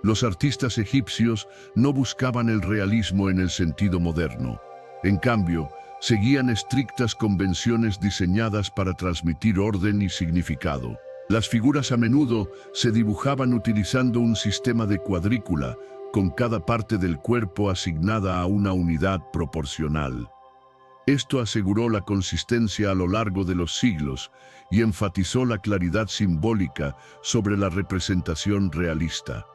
Los artistas egipcios no buscaban el realismo en el sentido moderno. En cambio, seguían estrictas convenciones diseñadas para transmitir orden y significado. Las figuras a menudo se dibujaban utilizando un sistema de cuadrícula, con cada parte del cuerpo asignada a una unidad proporcional. Esto aseguró la consistencia a lo largo de los siglos y enfatizó la claridad simbólica sobre la representación realista.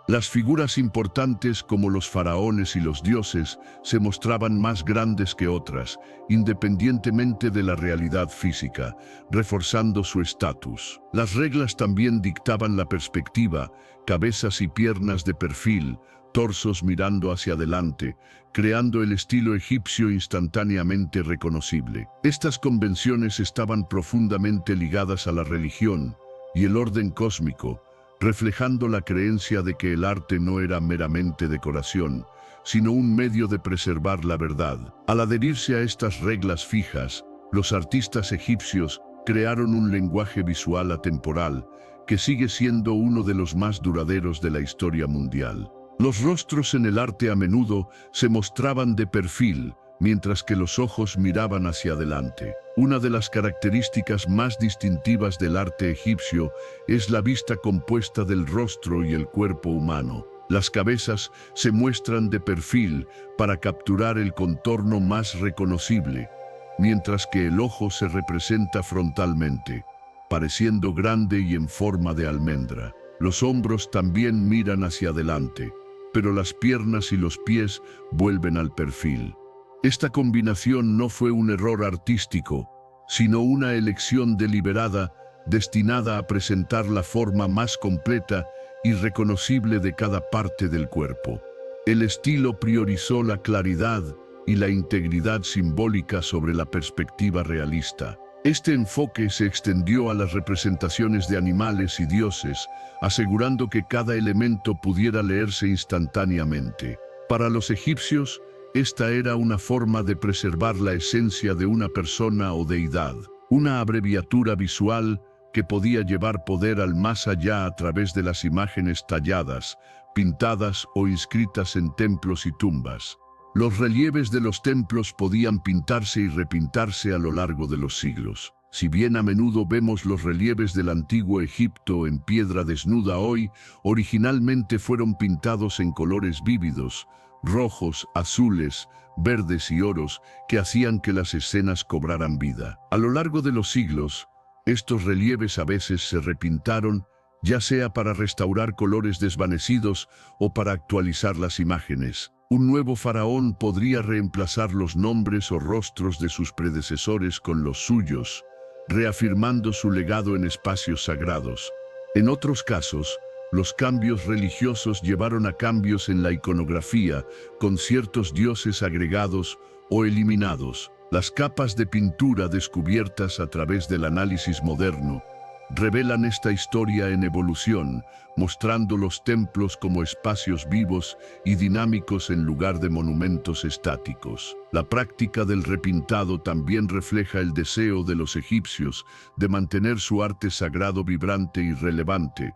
Las figuras importantes como los faraones y los dioses se mostraban más grandes que otras, independientemente de la realidad física, reforzando su estatus. Las reglas también dictaban la perspectiva, cabezas y piernas de perfil, torsos mirando hacia adelante, creando el estilo egipcio instantáneamente reconocible. Estas convenciones estaban profundamente ligadas a la religión y el orden cósmico, reflejando la creencia de que el arte no era meramente decoración, sino un medio de preservar la verdad. Al adherirse a estas reglas fijas, los artistas egipcios crearon un lenguaje visual atemporal que sigue siendo uno de los más duraderos de la historia mundial. Los rostros en el arte a menudo se mostraban de perfil, mientras que los ojos miraban hacia adelante. Una de las características más distintivas del arte egipcio es la vista compuesta del rostro y el cuerpo humano. Las cabezas se muestran de perfil para capturar el contorno más reconocible, mientras que el ojo se representa frontalmente, pareciendo grande y en forma de almendra. Los hombros también miran hacia adelante, pero las piernas y los pies vuelven al perfil. Esta combinación no fue un error artístico, sino una elección deliberada destinada a presentar la forma más completa y reconocible de cada parte del cuerpo. El estilo priorizó la claridad y la integridad simbólica sobre la perspectiva realista. Este enfoque se extendió a las representaciones de animales y dioses, asegurando que cada elemento pudiera leerse instantáneamente. Para los egipcios, esta era una forma de preservar la esencia de una persona o deidad, una abreviatura visual que podía llevar poder al más allá a través de las imágenes talladas, pintadas o inscritas en templos y tumbas. Los relieves de los templos podían pintarse y repintarse a lo largo de los siglos. Si bien a menudo vemos los relieves del antiguo Egipto en piedra desnuda hoy, originalmente fueron pintados en colores vívidos, rojos, azules, verdes y oros, que hacían que las escenas cobraran vida. A lo largo de los siglos, estos relieves a veces se repintaron, ya sea para restaurar colores desvanecidos o para actualizar las imágenes. Un nuevo faraón podría reemplazar los nombres o rostros de sus predecesores con los suyos, reafirmando su legado en espacios sagrados. En otros casos, los cambios religiosos llevaron a cambios en la iconografía, con ciertos dioses agregados o eliminados. Las capas de pintura descubiertas a través del análisis moderno revelan esta historia en evolución, mostrando los templos como espacios vivos y dinámicos en lugar de monumentos estáticos. La práctica del repintado también refleja el deseo de los egipcios de mantener su arte sagrado vibrante y relevante,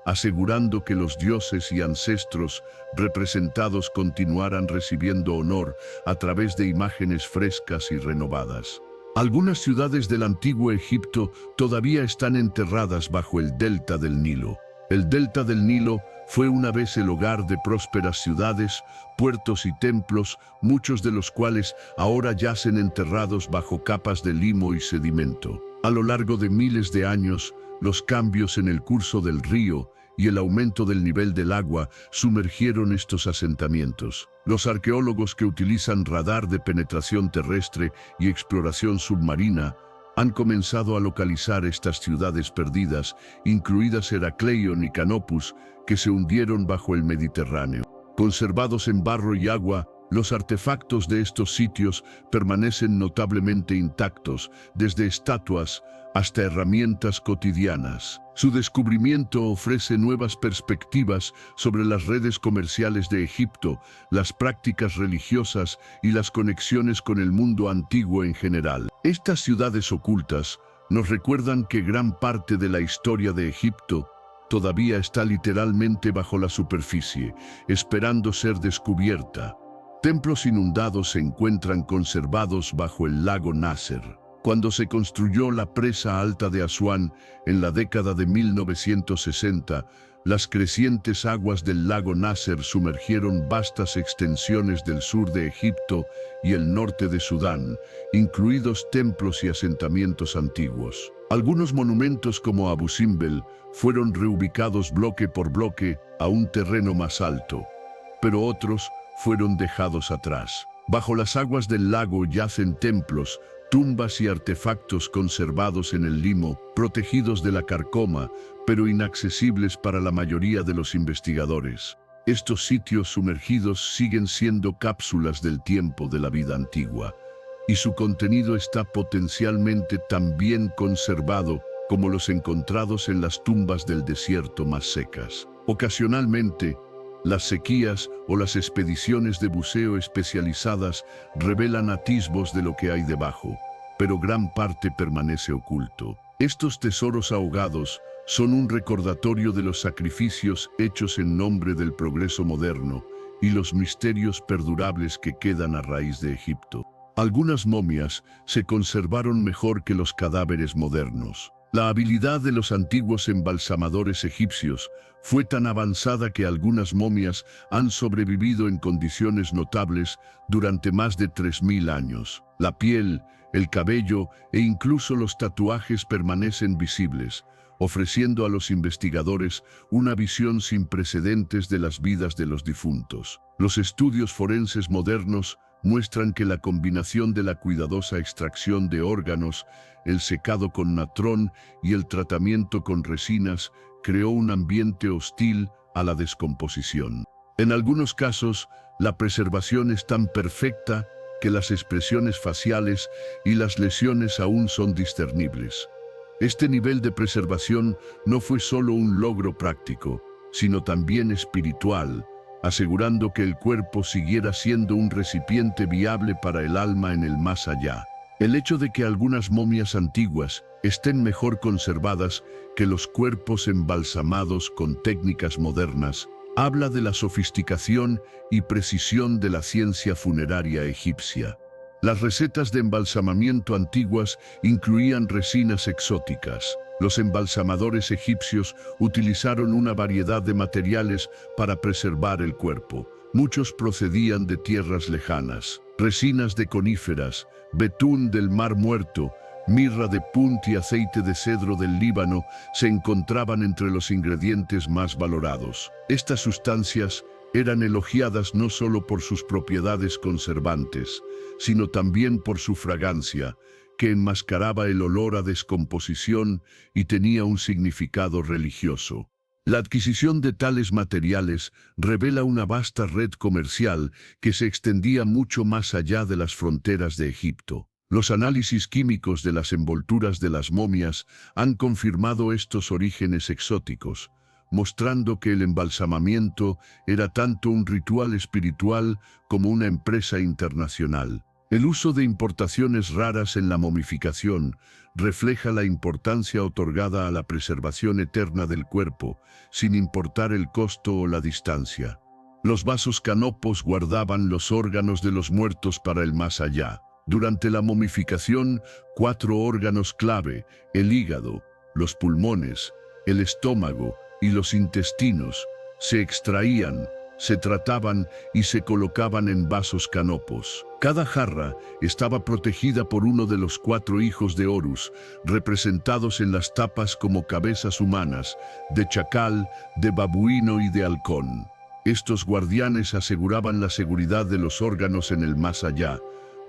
asegurando que los dioses y ancestros representados continuaran recibiendo honor a través de imágenes frescas y renovadas. Algunas ciudades del antiguo Egipto todavía están enterradas bajo el delta del Nilo. El delta del Nilo fue una vez el hogar de prósperas ciudades, puertos y templos, muchos de los cuales ahora yacen enterrados bajo capas de limo y sedimento. A lo largo de miles de años, los cambios en el curso del río y el aumento del nivel del agua sumergieron estos asentamientos. Los arqueólogos que utilizan radar de penetración terrestre y exploración submarina han comenzado a localizar estas ciudades perdidas, incluidas Heracleion y Canopus, que se hundieron bajo el Mediterráneo. Conservados en barro y agua, los artefactos de estos sitios permanecen notablemente intactos, desde estatuas hasta herramientas cotidianas. Su descubrimiento ofrece nuevas perspectivas sobre las redes comerciales de Egipto, las prácticas religiosas y las conexiones con el mundo antiguo en general. Estas ciudades ocultas nos recuerdan que gran parte de la historia de Egipto todavía está literalmente bajo la superficie, esperando ser descubierta. Templos inundados se encuentran conservados bajo el lago Nasser. Cuando se construyó la presa alta de Asuán en la década de 1960, las crecientes aguas del lago Nasser sumergieron vastas extensiones del sur de Egipto y el norte de Sudán, incluidos templos y asentamientos antiguos. Algunos monumentos como Abu Simbel fueron reubicados bloque por bloque a un terreno más alto, pero otros fueron dejados atrás. Bajo las aguas del lago yacen templos, tumbas y artefactos conservados en el limo, protegidos de la carcoma, pero inaccesibles para la mayoría de los investigadores. Estos sitios sumergidos siguen siendo cápsulas del tiempo de la vida antigua, y su contenido está potencialmente tan bien conservado como los encontrados en las tumbas del desierto más secas. Ocasionalmente, las sequías o las expediciones de buceo especializadas revelan atisbos de lo que hay debajo, pero gran parte permanece oculto. Estos tesoros ahogados son un recordatorio de los sacrificios hechos en nombre del progreso moderno y los misterios perdurables que quedan a raíz de Egipto. Algunas momias se conservaron mejor que los cadáveres modernos. La habilidad de los antiguos embalsamadores egipcios fue tan avanzada que algunas momias han sobrevivido en condiciones notables durante más de 3000 años. La piel, el cabello e incluso los tatuajes permanecen visibles, ofreciendo a los investigadores una visión sin precedentes de las vidas de los difuntos. Los estudios forenses modernos muestran que la combinación de la cuidadosa extracción de órganos, el secado con natrón y el tratamiento con resinas creó un ambiente hostil a la descomposición. En algunos casos, la preservación es tan perfecta que las expresiones faciales y las lesiones aún son discernibles. Este nivel de preservación no fue solo un logro práctico, sino también espiritual, asegurando que el cuerpo siguiera siendo un recipiente viable para el alma en el más allá. El hecho de que algunas momias antiguas estén mejor conservadas que los cuerpos embalsamados con técnicas modernas habla de la sofisticación y precisión de la ciencia funeraria egipcia. Las recetas de embalsamamiento antiguas incluían resinas exóticas. Los embalsamadores egipcios utilizaron una variedad de materiales para preservar el cuerpo. Muchos procedían de tierras lejanas. Resinas de coníferas, betún del Mar Muerto, mirra de Punt y aceite de cedro del Líbano se encontraban entre los ingredientes más valorados. Estas sustancias eran elogiadas no solo por sus propiedades conservantes, sino también por su fragancia, que enmascaraba el olor a descomposición y tenía un significado religioso. La adquisición de tales materiales revela una vasta red comercial que se extendía mucho más allá de las fronteras de Egipto. Los análisis químicos de las envolturas de las momias han confirmado estos orígenes exóticos, mostrando que el embalsamamiento era tanto un ritual espiritual como una empresa internacional. El uso de importaciones raras en la momificación refleja la importancia otorgada a la preservación eterna del cuerpo, sin importar el costo o la distancia. Los vasos canopos guardaban los órganos de los muertos para el más allá. Durante la momificación, 4 órganos clave, el hígado, los pulmones, el estómago y los intestinos, se extraían, se trataban y se colocaban en vasos canopos. Cada jarra estaba protegida por uno de los 4 hijos de Horus, representados en las tapas como cabezas humanas, de chacal, de babuino y de halcón. Estos guardianes aseguraban la seguridad de los órganos en el más allá,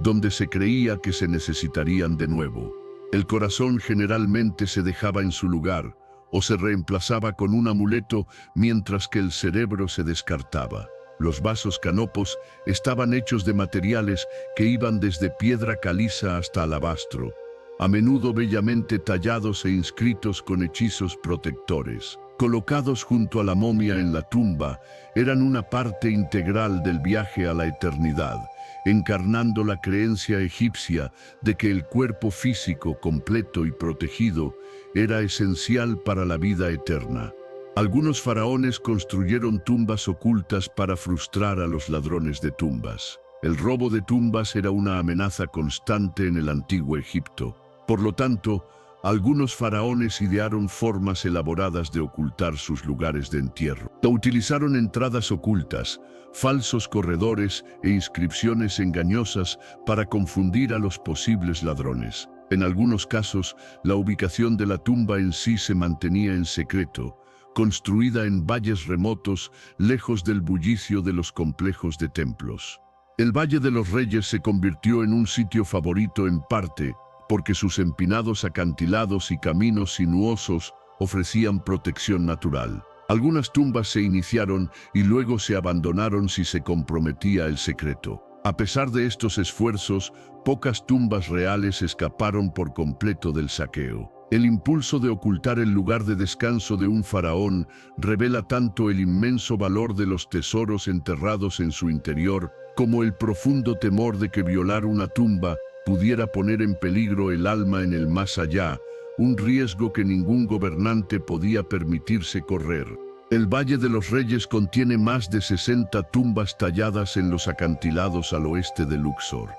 donde se creía que se necesitarían de nuevo. El corazón generalmente se dejaba en su lugar, o se reemplazaba con un amuleto mientras que el cerebro se descartaba. Los vasos canopos estaban hechos de materiales que iban desde piedra caliza hasta alabastro, a menudo bellamente tallados e inscritos con hechizos protectores. Colocados junto a la momia en la tumba, eran una parte integral del viaje a la eternidad, encarnando la creencia egipcia de que el cuerpo físico completo y protegido era esencial para la vida eterna. Algunos faraones construyeron tumbas ocultas para frustrar a los ladrones de tumbas. El robo de tumbas era una amenaza constante en el antiguo Egipto. Por lo tanto, algunos faraones idearon formas elaboradas de ocultar sus lugares de entierro. Utilizaron entradas ocultas, falsos corredores e inscripciones engañosas para confundir a los posibles ladrones. En algunos casos, la ubicación de la tumba en sí se mantenía en secreto, construida en valles remotos, lejos del bullicio de los complejos de templos. El Valle de los Reyes se convirtió en un sitio favorito en parte porque sus empinados acantilados y caminos sinuosos ofrecían protección natural. Algunas tumbas se iniciaron y luego se abandonaron si se comprometía el secreto. A pesar de estos esfuerzos, pocas tumbas reales escaparon por completo del saqueo. El impulso de ocultar el lugar de descanso de un faraón revela tanto el inmenso valor de los tesoros enterrados en su interior, como el profundo temor de que violar una tumba pudiera poner en peligro el alma en el más allá, un riesgo que ningún gobernante podía permitirse correr. El Valle de los Reyes contiene más de 60 tumbas talladas en los acantilados al oeste de Luxor.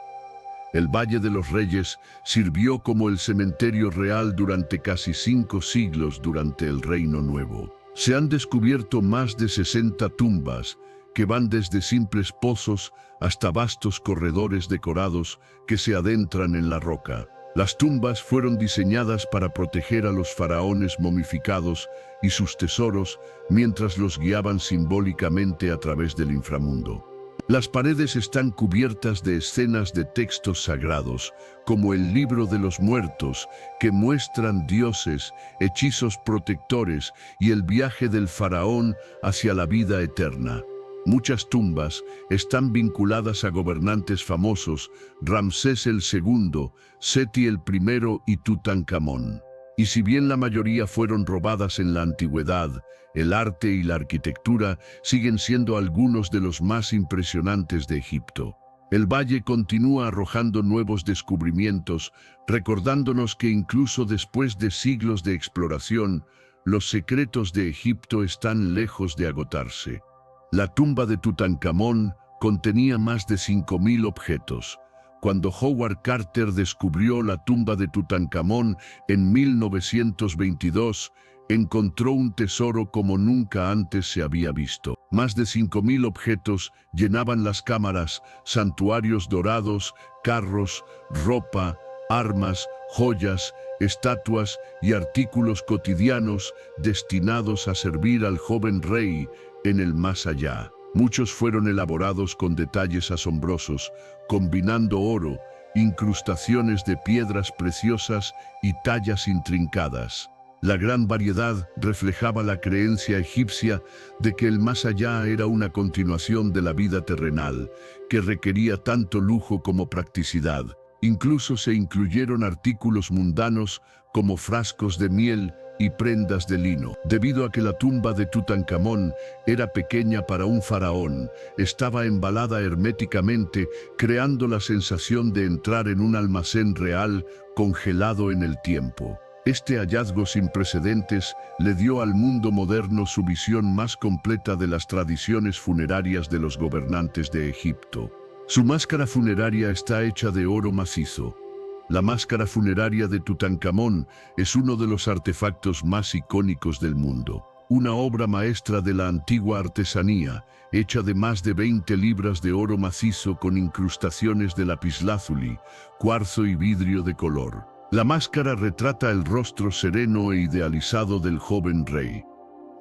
El Valle de los Reyes sirvió como el cementerio real durante casi 5 siglos durante el Reino Nuevo. Se han descubierto más de 60 tumbas, que van desde simples pozos hasta vastos corredores decorados que se adentran en la roca. Las tumbas fueron diseñadas para proteger a los faraones momificados y sus tesoros mientras los guiaban simbólicamente a través del inframundo. Las paredes están cubiertas de escenas de textos sagrados, como el Libro de los Muertos, que muestran dioses, hechizos protectores y el viaje del faraón hacia la vida eterna. Muchas tumbas están vinculadas a gobernantes famosos, Ramsés el II, Seti el I y Tutankamón. Y si bien la mayoría fueron robadas en la antigüedad, el arte y la arquitectura siguen siendo algunos de los más impresionantes de Egipto. El valle continúa arrojando nuevos descubrimientos, recordándonos que incluso después de siglos de exploración, los secretos de Egipto están lejos de agotarse. La tumba de Tutankamón contenía más de 5.000 objetos. Cuando Howard Carter descubrió la tumba de Tutankamón en 1922, encontró un tesoro como nunca antes se había visto. Más de 5.000 objetos llenaban las cámaras, santuarios dorados, carros, ropa, armas, joyas, estatuas y artículos cotidianos destinados a servir al joven rey en el más allá. Muchos fueron elaborados con detalles asombrosos, combinando oro, incrustaciones de piedras preciosas y tallas intrincadas. La gran variedad reflejaba la creencia egipcia de que el más allá era una continuación de la vida terrenal, que requería tanto lujo como practicidad. Incluso se incluyeron artículos mundanos como frascos de miel y prendas de lino. Debido a que la tumba de Tutankamón era pequeña para un faraón, estaba embalada herméticamente, creando la sensación de entrar en un almacén real congelado en el tiempo. Este hallazgo sin precedentes le dio al mundo moderno su visión más completa de las tradiciones funerarias de los gobernantes de Egipto. Su máscara funeraria está hecha de oro macizo. La máscara funeraria de Tutankamón es uno de los artefactos más icónicos del mundo. Una obra maestra de la antigua artesanía, hecha de más de 20 libras de oro macizo con incrustaciones de lapislázuli, cuarzo y vidrio de color. La máscara retrata el rostro sereno e idealizado del joven rey.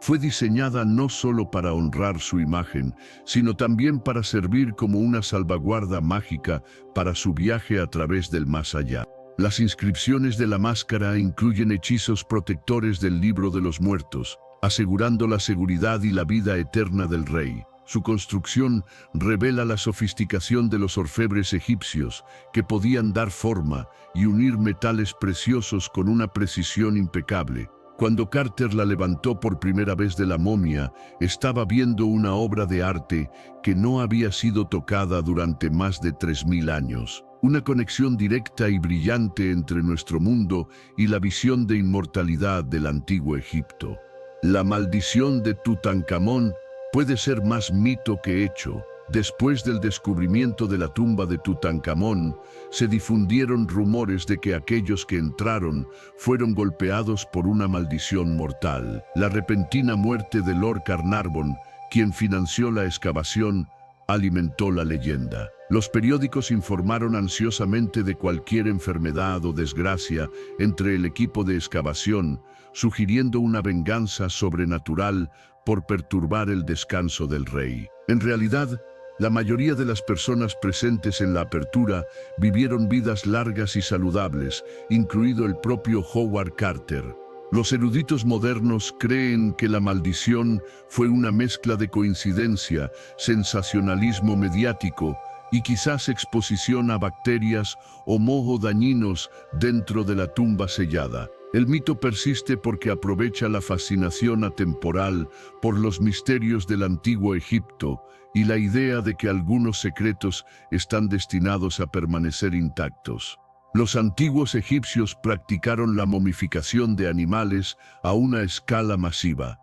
Fue diseñada no solo para honrar su imagen, sino también para servir como una salvaguarda mágica para su viaje a través del más allá. Las inscripciones de la máscara incluyen hechizos protectores del libro de los muertos, asegurando la seguridad y la vida eterna del rey. Su construcción revela la sofisticación de los orfebres egipcios, que podían dar forma y unir metales preciosos con una precisión impecable. Cuando Carter la levantó por primera vez de la momia, estaba viendo una obra de arte que no había sido tocada durante más de 3.000 años. Una conexión directa y brillante entre nuestro mundo y la visión de inmortalidad del antiguo Egipto. La maldición de Tutankamón puede ser más mito que hecho. Después del descubrimiento de la tumba de Tutankamón, se difundieron rumores de que aquellos que entraron fueron golpeados por una maldición mortal. La repentina muerte de Lord Carnarvon, quien financió la excavación, alimentó la leyenda. Los periódicos informaron ansiosamente de cualquier enfermedad o desgracia entre el equipo de excavación, sugiriendo una venganza sobrenatural por perturbar el descanso del rey. En realidad, la mayoría de las personas presentes en la apertura vivieron vidas largas y saludables, incluido el propio Howard Carter. Los eruditos modernos creen que la maldición fue una mezcla de coincidencia, sensacionalismo mediático y quizás exposición a bacterias o moho dañinos dentro de la tumba sellada. El mito persiste porque aprovecha la fascinación atemporal por los misterios del antiguo Egipto y la idea de que algunos secretos están destinados a permanecer intactos. Los antiguos egipcios practicaron la momificación de animales a una escala masiva.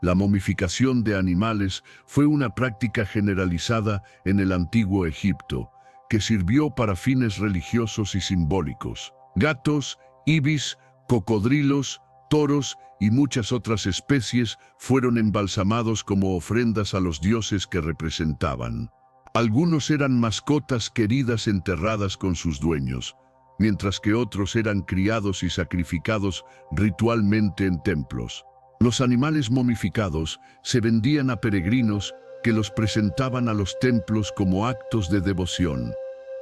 La momificación de animales fue una práctica generalizada en el antiguo Egipto, que sirvió para fines religiosos y simbólicos. Gatos, ibis, cocodrilos, toros y muchas otras especies fueron embalsamados como ofrendas a los dioses que representaban. Algunos eran mascotas queridas enterradas con sus dueños, mientras que otros eran criados y sacrificados ritualmente en templos. Los animales momificados se vendían a peregrinos que los presentaban a los templos como actos de devoción.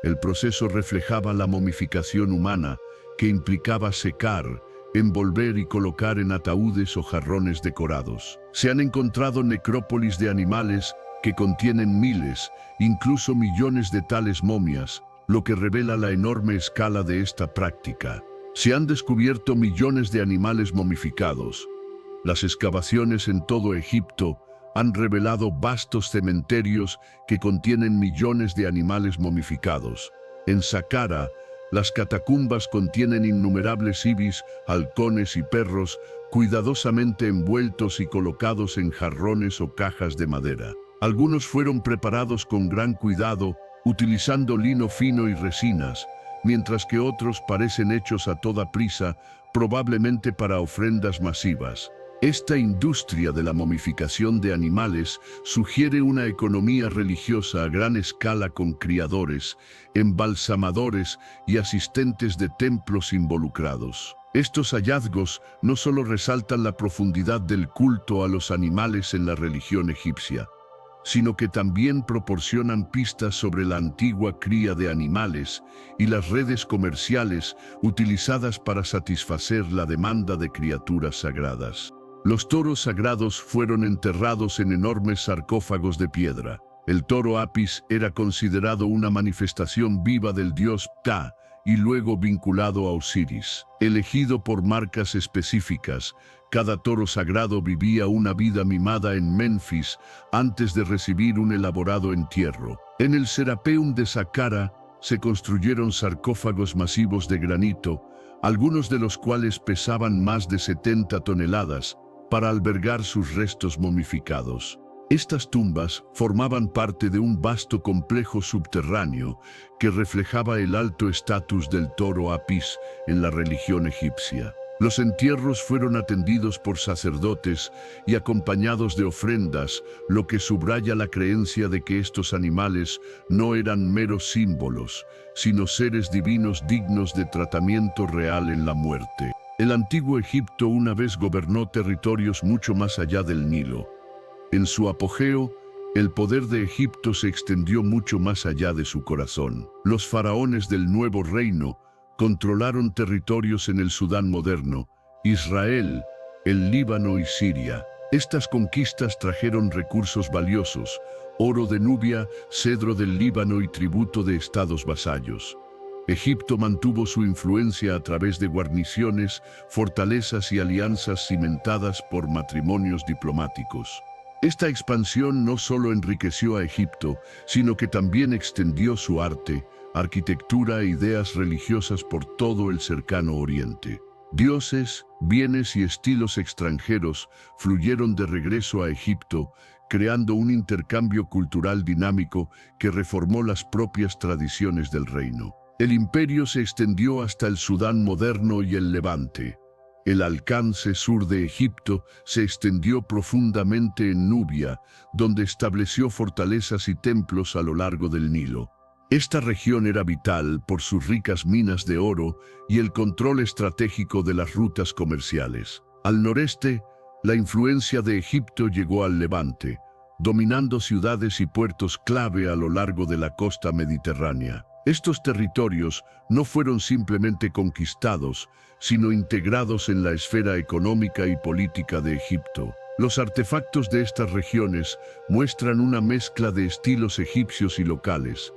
El proceso reflejaba la momificación humana, que implicaba secar, envolver y colocar en ataúdes o jarrones decorados. Se han encontrado necrópolis de animales que contienen miles, incluso millones de tales momias, lo que revela la enorme escala de esta práctica. Se han descubierto millones de animales momificados. Las excavaciones en todo Egipto han revelado vastos cementerios que contienen millones de animales momificados. En Saqqara, las catacumbas contienen innumerables ibis, halcones y perros cuidadosamente envueltos y colocados en jarrones o cajas de madera. Algunos fueron preparados con gran cuidado, utilizando lino fino y resinas, mientras que otros parecen hechos a toda prisa, probablemente para ofrendas masivas. Esta industria de la momificación de animales sugiere una economía religiosa a gran escala con criadores, embalsamadores y asistentes de templos involucrados. Estos hallazgos no solo resaltan la profundidad del culto a los animales en la religión egipcia, sino que también proporcionan pistas sobre la antigua cría de animales y las redes comerciales utilizadas para satisfacer la demanda de criaturas sagradas. Los toros sagrados fueron enterrados en enormes sarcófagos de piedra. El toro Apis era considerado una manifestación viva del dios Ptah y luego vinculado a Osiris. Elegido por marcas específicas, cada toro sagrado vivía una vida mimada en Menfis antes de recibir un elaborado entierro. En el Serapeum de Saqqara se construyeron sarcófagos masivos de granito, algunos de los cuales pesaban más de 70 toneladas, para albergar sus restos momificados. Estas tumbas formaban parte de un vasto complejo subterráneo que reflejaba el alto estatus del toro Apis en la religión egipcia. Los entierros fueron atendidos por sacerdotes y acompañados de ofrendas, lo que subraya la creencia de que estos animales no eran meros símbolos, sino seres divinos dignos de tratamiento real en la muerte. El antiguo Egipto una vez gobernó territorios mucho más allá del Nilo. En su apogeo, el poder de Egipto se extendió mucho más allá de su corazón. Los faraones del Nuevo Reino controlaron territorios en el Sudán moderno, Israel, el Líbano y Siria. Estas conquistas trajeron recursos valiosos, oro de Nubia, cedro del Líbano y tributo de estados vasallos. Egipto mantuvo su influencia a través de guarniciones, fortalezas y alianzas cimentadas por matrimonios diplomáticos. Esta expansión no solo enriqueció a Egipto, sino que también extendió su arte, arquitectura e ideas religiosas por todo el cercano Oriente. Dioses, bienes y estilos extranjeros fluyeron de regreso a Egipto, creando un intercambio cultural dinámico que reformó las propias tradiciones del reino. El imperio se extendió hasta el Sudán moderno y el Levante. El alcance sur de Egipto se extendió profundamente en Nubia, donde estableció fortalezas y templos a lo largo del Nilo. Esta región era vital por sus ricas minas de oro y el control estratégico de las rutas comerciales. Al noreste, la influencia de Egipto llegó al Levante, dominando ciudades y puertos clave a lo largo de la costa mediterránea. Estos territorios no fueron simplemente conquistados, sino integrados en la esfera económica y política de Egipto. Los artefactos de estas regiones muestran una mezcla de estilos egipcios y locales,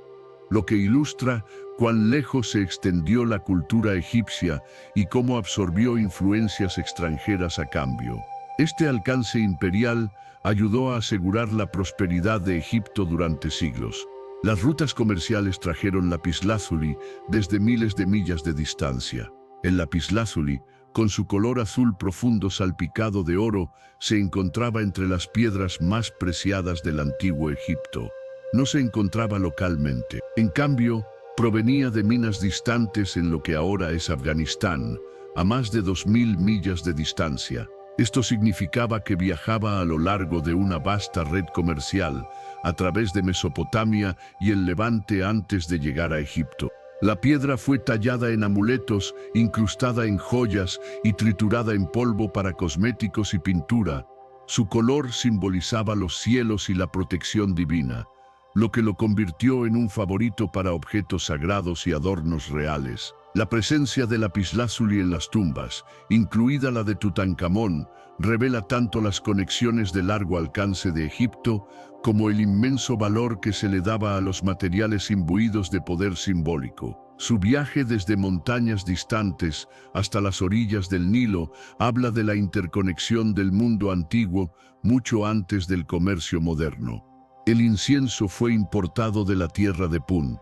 lo que ilustra cuán lejos se extendió la cultura egipcia y cómo absorbió influencias extranjeras a cambio. Este alcance imperial ayudó a asegurar la prosperidad de Egipto durante siglos. Las rutas comerciales trajeron lapislázuli desde miles de millas de distancia. El lapislázuli, con su color azul profundo salpicado de oro, se encontraba entre las piedras más preciadas del antiguo Egipto. No se encontraba localmente. En cambio, provenía de minas distantes en lo que ahora es Afganistán, a más de 2000 millas de distancia. Esto significaba que viajaba a lo largo de una vasta red comercial, a través de Mesopotamia y el Levante antes de llegar a Egipto. La piedra fue tallada en amuletos, incrustada en joyas y triturada en polvo para cosméticos y pintura. Su color simbolizaba los cielos y la protección divina, lo que lo convirtió en un favorito para objetos sagrados y adornos reales. La presencia de lapislázuli en las tumbas, incluida la de Tutankamón, revela tanto las conexiones de largo alcance de Egipto como el inmenso valor que se le daba a los materiales imbuidos de poder simbólico. Su viaje desde montañas distantes hasta las orillas del Nilo habla de la interconexión del mundo antiguo mucho antes del comercio moderno. El incienso fue importado de la tierra de Punt.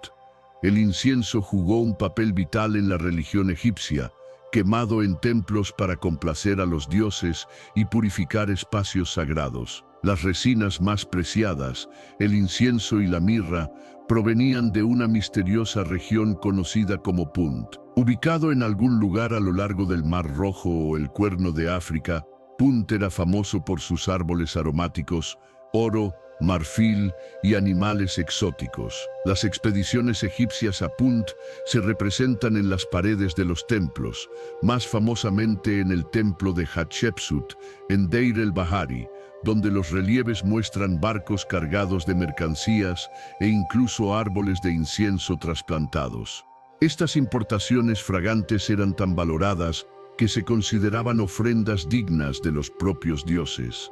El incienso jugó un papel vital en la religión egipcia, quemado en templos para complacer a los dioses y purificar espacios sagrados. Las resinas más preciadas, el incienso y la mirra, provenían de una misteriosa región conocida como Punt. Ubicado en algún lugar a lo largo del Mar Rojo o el Cuerno de África, Punt era famoso por sus árboles aromáticos, oro, marfil y animales exóticos. Las expediciones egipcias a Punt se representan en las paredes de los templos, más famosamente en el templo de Hatshepsut, en Deir el-Bahari, donde los relieves muestran barcos cargados de mercancías e incluso árboles de incienso trasplantados. Estas importaciones fragantes eran tan valoradas que se consideraban ofrendas dignas de los propios dioses.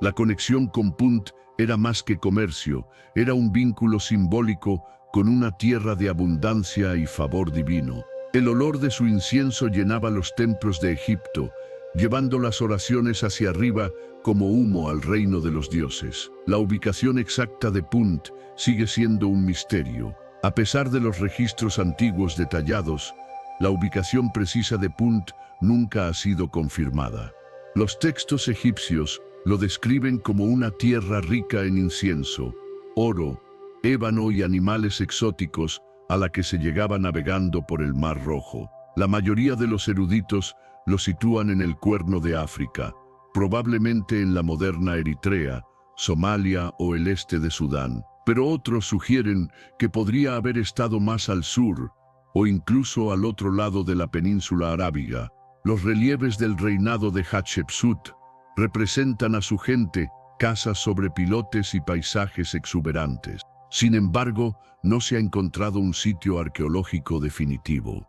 La conexión con Punt era más que comercio, era un vínculo simbólico con una tierra de abundancia y favor divino. El olor de su incienso llenaba los templos de Egipto, llevando las oraciones hacia arriba como humo al reino de los dioses. La ubicación exacta de Punt sigue siendo un misterio. A pesar de los registros antiguos detallados, la ubicación precisa de Punt nunca ha sido confirmada. Los textos egipcios lo describen como una tierra rica en incienso, oro, ébano y animales exóticos a la que se llegaba navegando por el Mar Rojo. La mayoría de los eruditos lo sitúan en el Cuerno de África, probablemente en la moderna Eritrea, Somalia o el este de Sudán. Pero otros sugieren que podría haber estado más al sur o incluso al otro lado de la península arábiga. Los relieves del reinado de Hatshepsut representan a su gente, casas sobre pilotes y paisajes exuberantes. Sin embargo, no se ha encontrado un sitio arqueológico definitivo.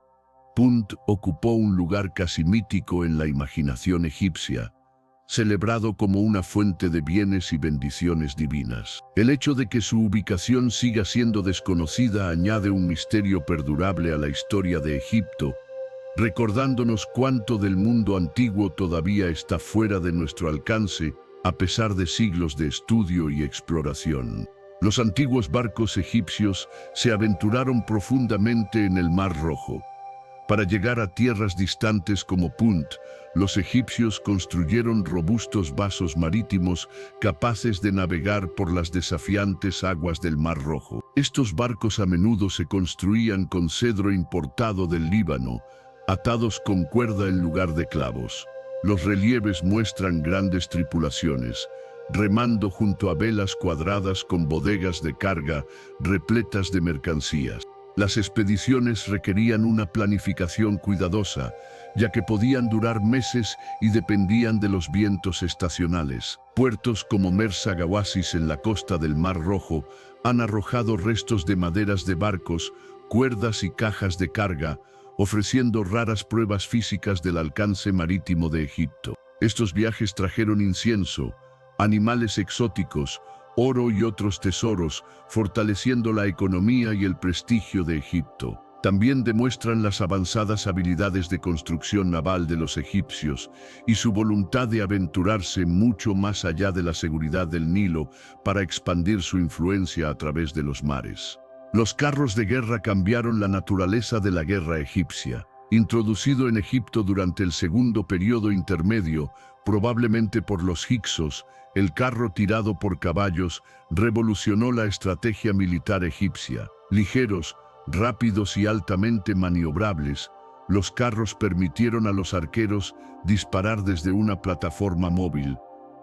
Punt ocupó un lugar casi mítico en la imaginación egipcia, celebrado como una fuente de bienes y bendiciones divinas. El hecho de que su ubicación siga siendo desconocida añade un misterio perdurable a la historia de Egipto, recordándonos cuánto del mundo antiguo todavía está fuera de nuestro alcance, a pesar de siglos de estudio y exploración. Los antiguos barcos egipcios se aventuraron profundamente en el Mar Rojo. Para llegar a tierras distantes como Punt, los egipcios construyeron robustos vasos marítimos capaces de navegar por las desafiantes aguas del Mar Rojo. Estos barcos a menudo se construían con cedro importado del Líbano, atados con cuerda en lugar de clavos. Los relieves muestran grandes tripulaciones, remando junto a velas cuadradas con bodegas de carga repletas de mercancías. Las expediciones requerían una planificación cuidadosa, ya que podían durar meses y dependían de los vientos estacionales. Puertos como Mersa Gawasis en la costa del Mar Rojo han arrojado restos de maderas de barcos, cuerdas y cajas de carga, ofreciendo raras pruebas físicas del alcance marítimo de Egipto. Estos viajes trajeron incienso, animales exóticos, oro y otros tesoros, fortaleciendo la economía y el prestigio de Egipto. También demuestran las avanzadas habilidades de construcción naval de los egipcios y su voluntad de aventurarse mucho más allá de la seguridad del Nilo para expandir su influencia a través de los mares. Los carros de guerra cambiaron la naturaleza de la guerra egipcia. Introducido en Egipto durante el segundo periodo intermedio, probablemente por los hicsos, el carro tirado por caballos revolucionó la estrategia militar egipcia. Ligeros, rápidos y altamente maniobrables, los carros permitieron a los arqueros disparar desde una plataforma móvil,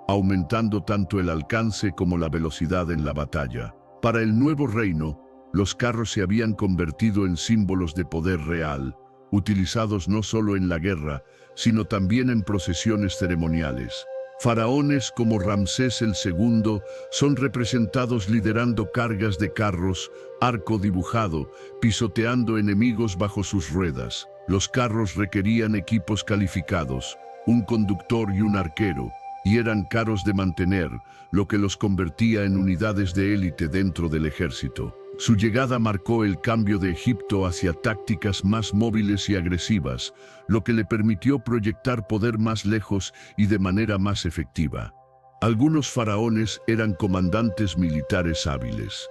aumentando tanto el alcance como la velocidad en la batalla. Para el nuevo reino, los carros se habían convertido en símbolos de poder real, utilizados no solo en la guerra, sino también en procesiones ceremoniales. Faraones como Ramsés II son representados liderando cargas de carros, arco dibujado, pisoteando enemigos bajo sus ruedas. Los carros requerían equipos calificados, un conductor y un arquero, y eran caros de mantener, lo que los convertía en unidades de élite dentro del ejército. Su llegada marcó el cambio de Egipto hacia tácticas más móviles y agresivas, lo que le permitió proyectar poder más lejos y de manera más efectiva. Algunos faraones eran comandantes militares hábiles.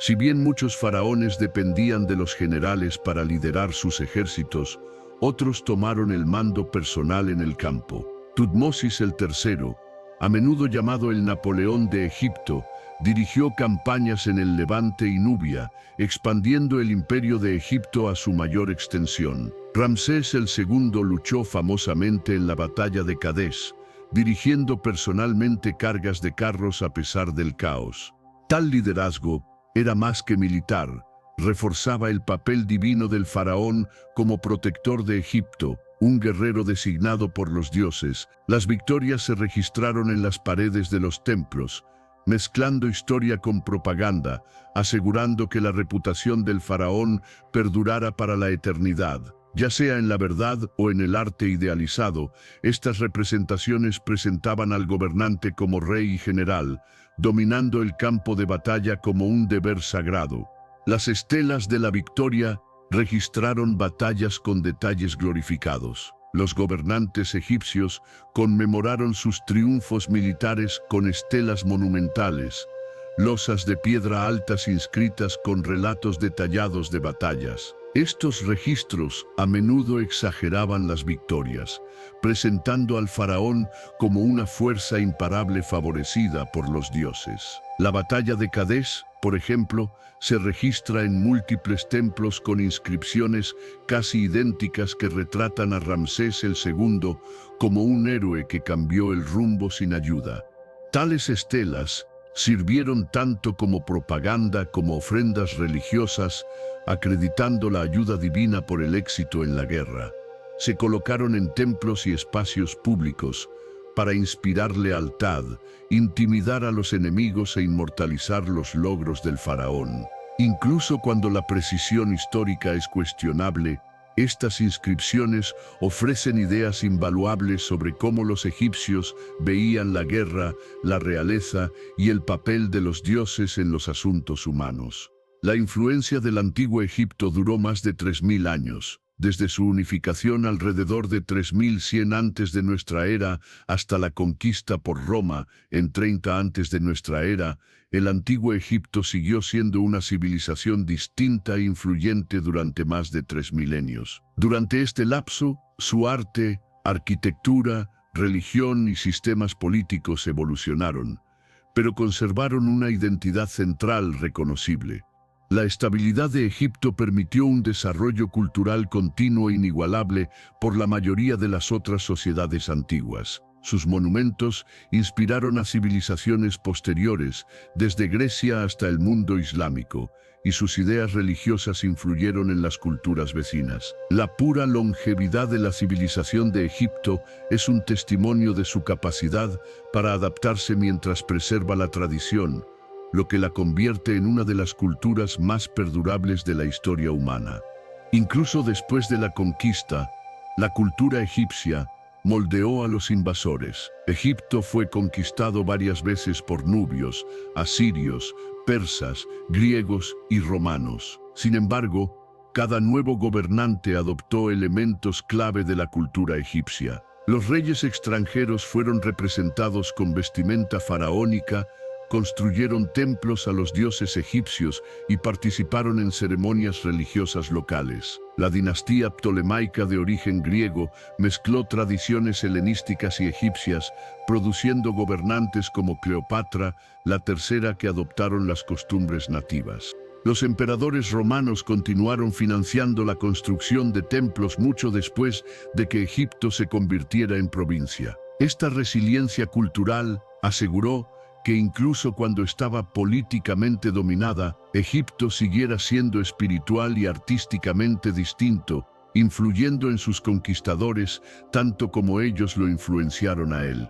Si bien muchos faraones dependían de los generales para liderar sus ejércitos, otros tomaron el mando personal en el campo. Tutmosis III, a menudo llamado el Napoleón de Egipto, dirigió campañas en el Levante y Nubia, expandiendo el imperio de Egipto a su mayor extensión. Ramsés II luchó famosamente en la batalla de Kadesh, dirigiendo personalmente cargas de carros a pesar del caos. Tal liderazgo era más que militar, reforzaba el papel divino del faraón como protector de Egipto, un guerrero designado por los dioses. Las victorias se registraron en las paredes de los templos, mezclando historia con propaganda, asegurando que la reputación del faraón perdurara para la eternidad. Ya sea en la verdad o en el arte idealizado, estas representaciones presentaban al gobernante como rey y general, dominando el campo de batalla como un deber sagrado. Las estelas de la victoria registraron batallas con detalles glorificados. Los gobernantes egipcios conmemoraron sus triunfos militares con estelas monumentales, losas de piedra altas inscritas con relatos detallados de batallas. Estos registros a menudo exageraban las victorias, presentando al faraón como una fuerza imparable favorecida por los dioses. La batalla de Kadesh, por ejemplo, se registra en múltiples templos con inscripciones casi idénticas que retratan a Ramsés II como un héroe que cambió el rumbo sin ayuda. Tales estelas sirvieron tanto como propaganda como ofrendas religiosas, acreditando la ayuda divina por el éxito en la guerra. Se colocaron en templos y espacios públicos para inspirar lealtad, intimidar a los enemigos e inmortalizar los logros del faraón. Incluso cuando la precisión histórica es cuestionable, estas inscripciones ofrecen ideas invaluables sobre cómo los egipcios veían la guerra, la realeza y el papel de los dioses en los asuntos humanos. La influencia del antiguo Egipto duró más de 3000 años. Desde su unificación alrededor de 3100 antes de nuestra era hasta la conquista por Roma en 30 antes de nuestra era, el antiguo Egipto siguió siendo una civilización distinta e influyente durante más de 3 milenios. Durante este lapso, su arte, arquitectura, religión y sistemas políticos evolucionaron, pero conservaron una identidad central reconocible. La estabilidad de Egipto permitió un desarrollo cultural continuo e inigualable por la mayoría de las otras sociedades antiguas. Sus monumentos inspiraron a civilizaciones posteriores, desde Grecia hasta el mundo islámico, y sus ideas religiosas influyeron en las culturas vecinas. La pura longevidad de la civilización de Egipto es un testimonio de su capacidad para adaptarse mientras preserva la tradición, lo que la convierte en una de las culturas más perdurables de la historia humana. Incluso después de la conquista, la cultura egipcia moldeó a los invasores. Egipto fue conquistado varias veces por nubios, asirios, persas, griegos y romanos. Sin embargo, cada nuevo gobernante adoptó elementos clave de la cultura egipcia. Los reyes extranjeros fueron representados con vestimenta faraónica, construyeron templos a los dioses egipcios y participaron en ceremonias religiosas locales. La dinastía ptolemaica de origen griego mezcló tradiciones helenísticas y egipcias, produciendo gobernantes como Cleopatra, la tercera, que adoptaron las costumbres nativas. Los emperadores romanos continuaron financiando la construcción de templos mucho después de que Egipto se convirtiera en provincia. Esta resiliencia cultural aseguró que incluso cuando estaba políticamente dominada, Egipto siguiera siendo espiritual y artísticamente distinto, influyendo en sus conquistadores tanto como ellos lo influenciaron a él.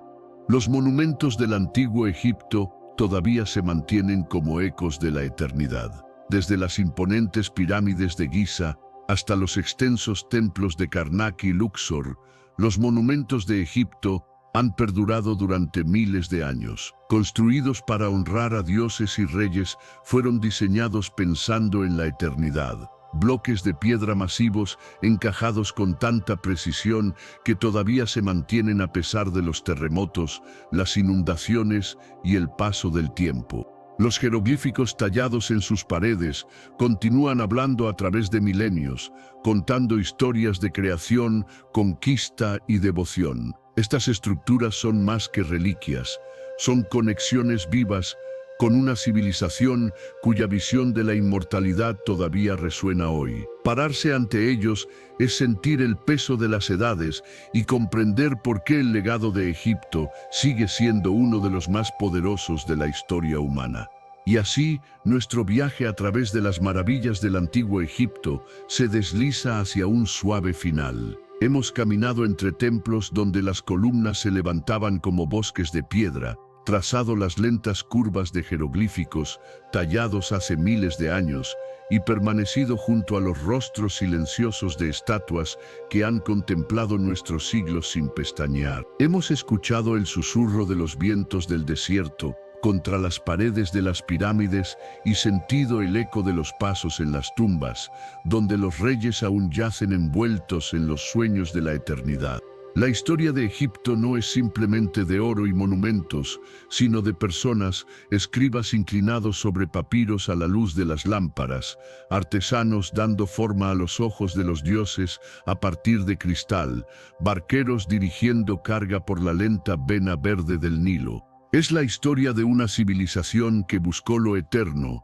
Los monumentos del antiguo Egipto todavía se mantienen como ecos de la eternidad. Desde las imponentes pirámides de Giza hasta los extensos templos de Karnak y Luxor, los monumentos de Egipto han perdurado durante miles de años. Construidos para honrar a dioses y reyes, fueron diseñados pensando en la eternidad. Bloques de piedra masivos encajados con tanta precisión que todavía se mantienen a pesar de los terremotos, las inundaciones y el paso del tiempo. Los jeroglíficos tallados en sus paredes continúan hablando a través de milenios, contando historias de creación, conquista y devoción. Estas estructuras son más que reliquias, son conexiones vivas con una civilización cuya visión de la inmortalidad todavía resuena hoy. Pararse ante ellos es sentir el peso de las edades y comprender por qué el legado de Egipto sigue siendo uno de los más poderosos de la historia humana. Y así, nuestro viaje a través de las maravillas del antiguo Egipto se desliza hacia un suave final. Hemos caminado entre templos donde las columnas se levantaban como bosques de piedra, trazado las lentas curvas de jeroglíficos tallados hace miles de años y permanecido junto a los rostros silenciosos de estatuas que han contemplado nuestros siglos sin pestañear. Hemos escuchado el susurro de los vientos del desierto contra las paredes de las pirámides y sentido el eco de los pasos en las tumbas, donde los reyes aún yacen envueltos en los sueños de la eternidad. La historia de Egipto no es simplemente de oro y monumentos, sino de personas, escribas inclinados sobre papiros a la luz de las lámparas, artesanos dando forma a los ojos de los dioses a partir de cristal, barqueros dirigiendo carga por la lenta vena verde del Nilo. Es la historia de una civilización que buscó lo eterno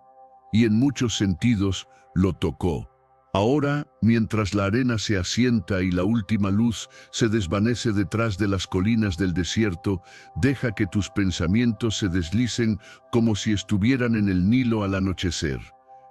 y en muchos sentidos lo tocó. Ahora, mientras la arena se asienta y la última luz se desvanece detrás de las colinas del desierto, deja que tus pensamientos se deslicen como si estuvieran en el Nilo al anochecer.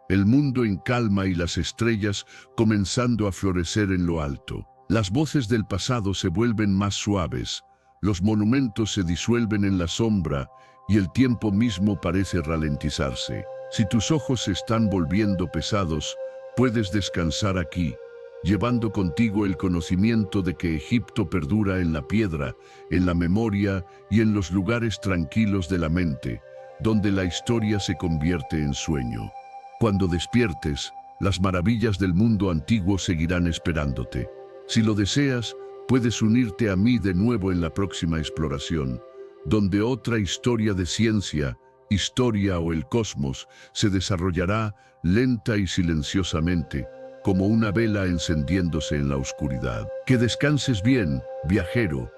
El mundo en calma y las estrellas comenzando a florecer en lo alto. Las voces del pasado se vuelven más suaves, los monumentos se disuelven en la sombra y el tiempo mismo parece ralentizarse. Si tus ojos se están volviendo pesados, puedes descansar aquí, llevando contigo el conocimiento de que Egipto perdura en la piedra, en la memoria y en los lugares tranquilos de la mente, donde la historia se convierte en sueño. Cuando despiertes, las maravillas del mundo antiguo seguirán esperándote. Si lo deseas, puedes unirte a mí de nuevo en la próxima exploración, donde otra historia de ciencia, historia o el cosmos se desarrollará lenta y silenciosamente, como una vela encendiéndose en la oscuridad. Que descanses bien, viajero.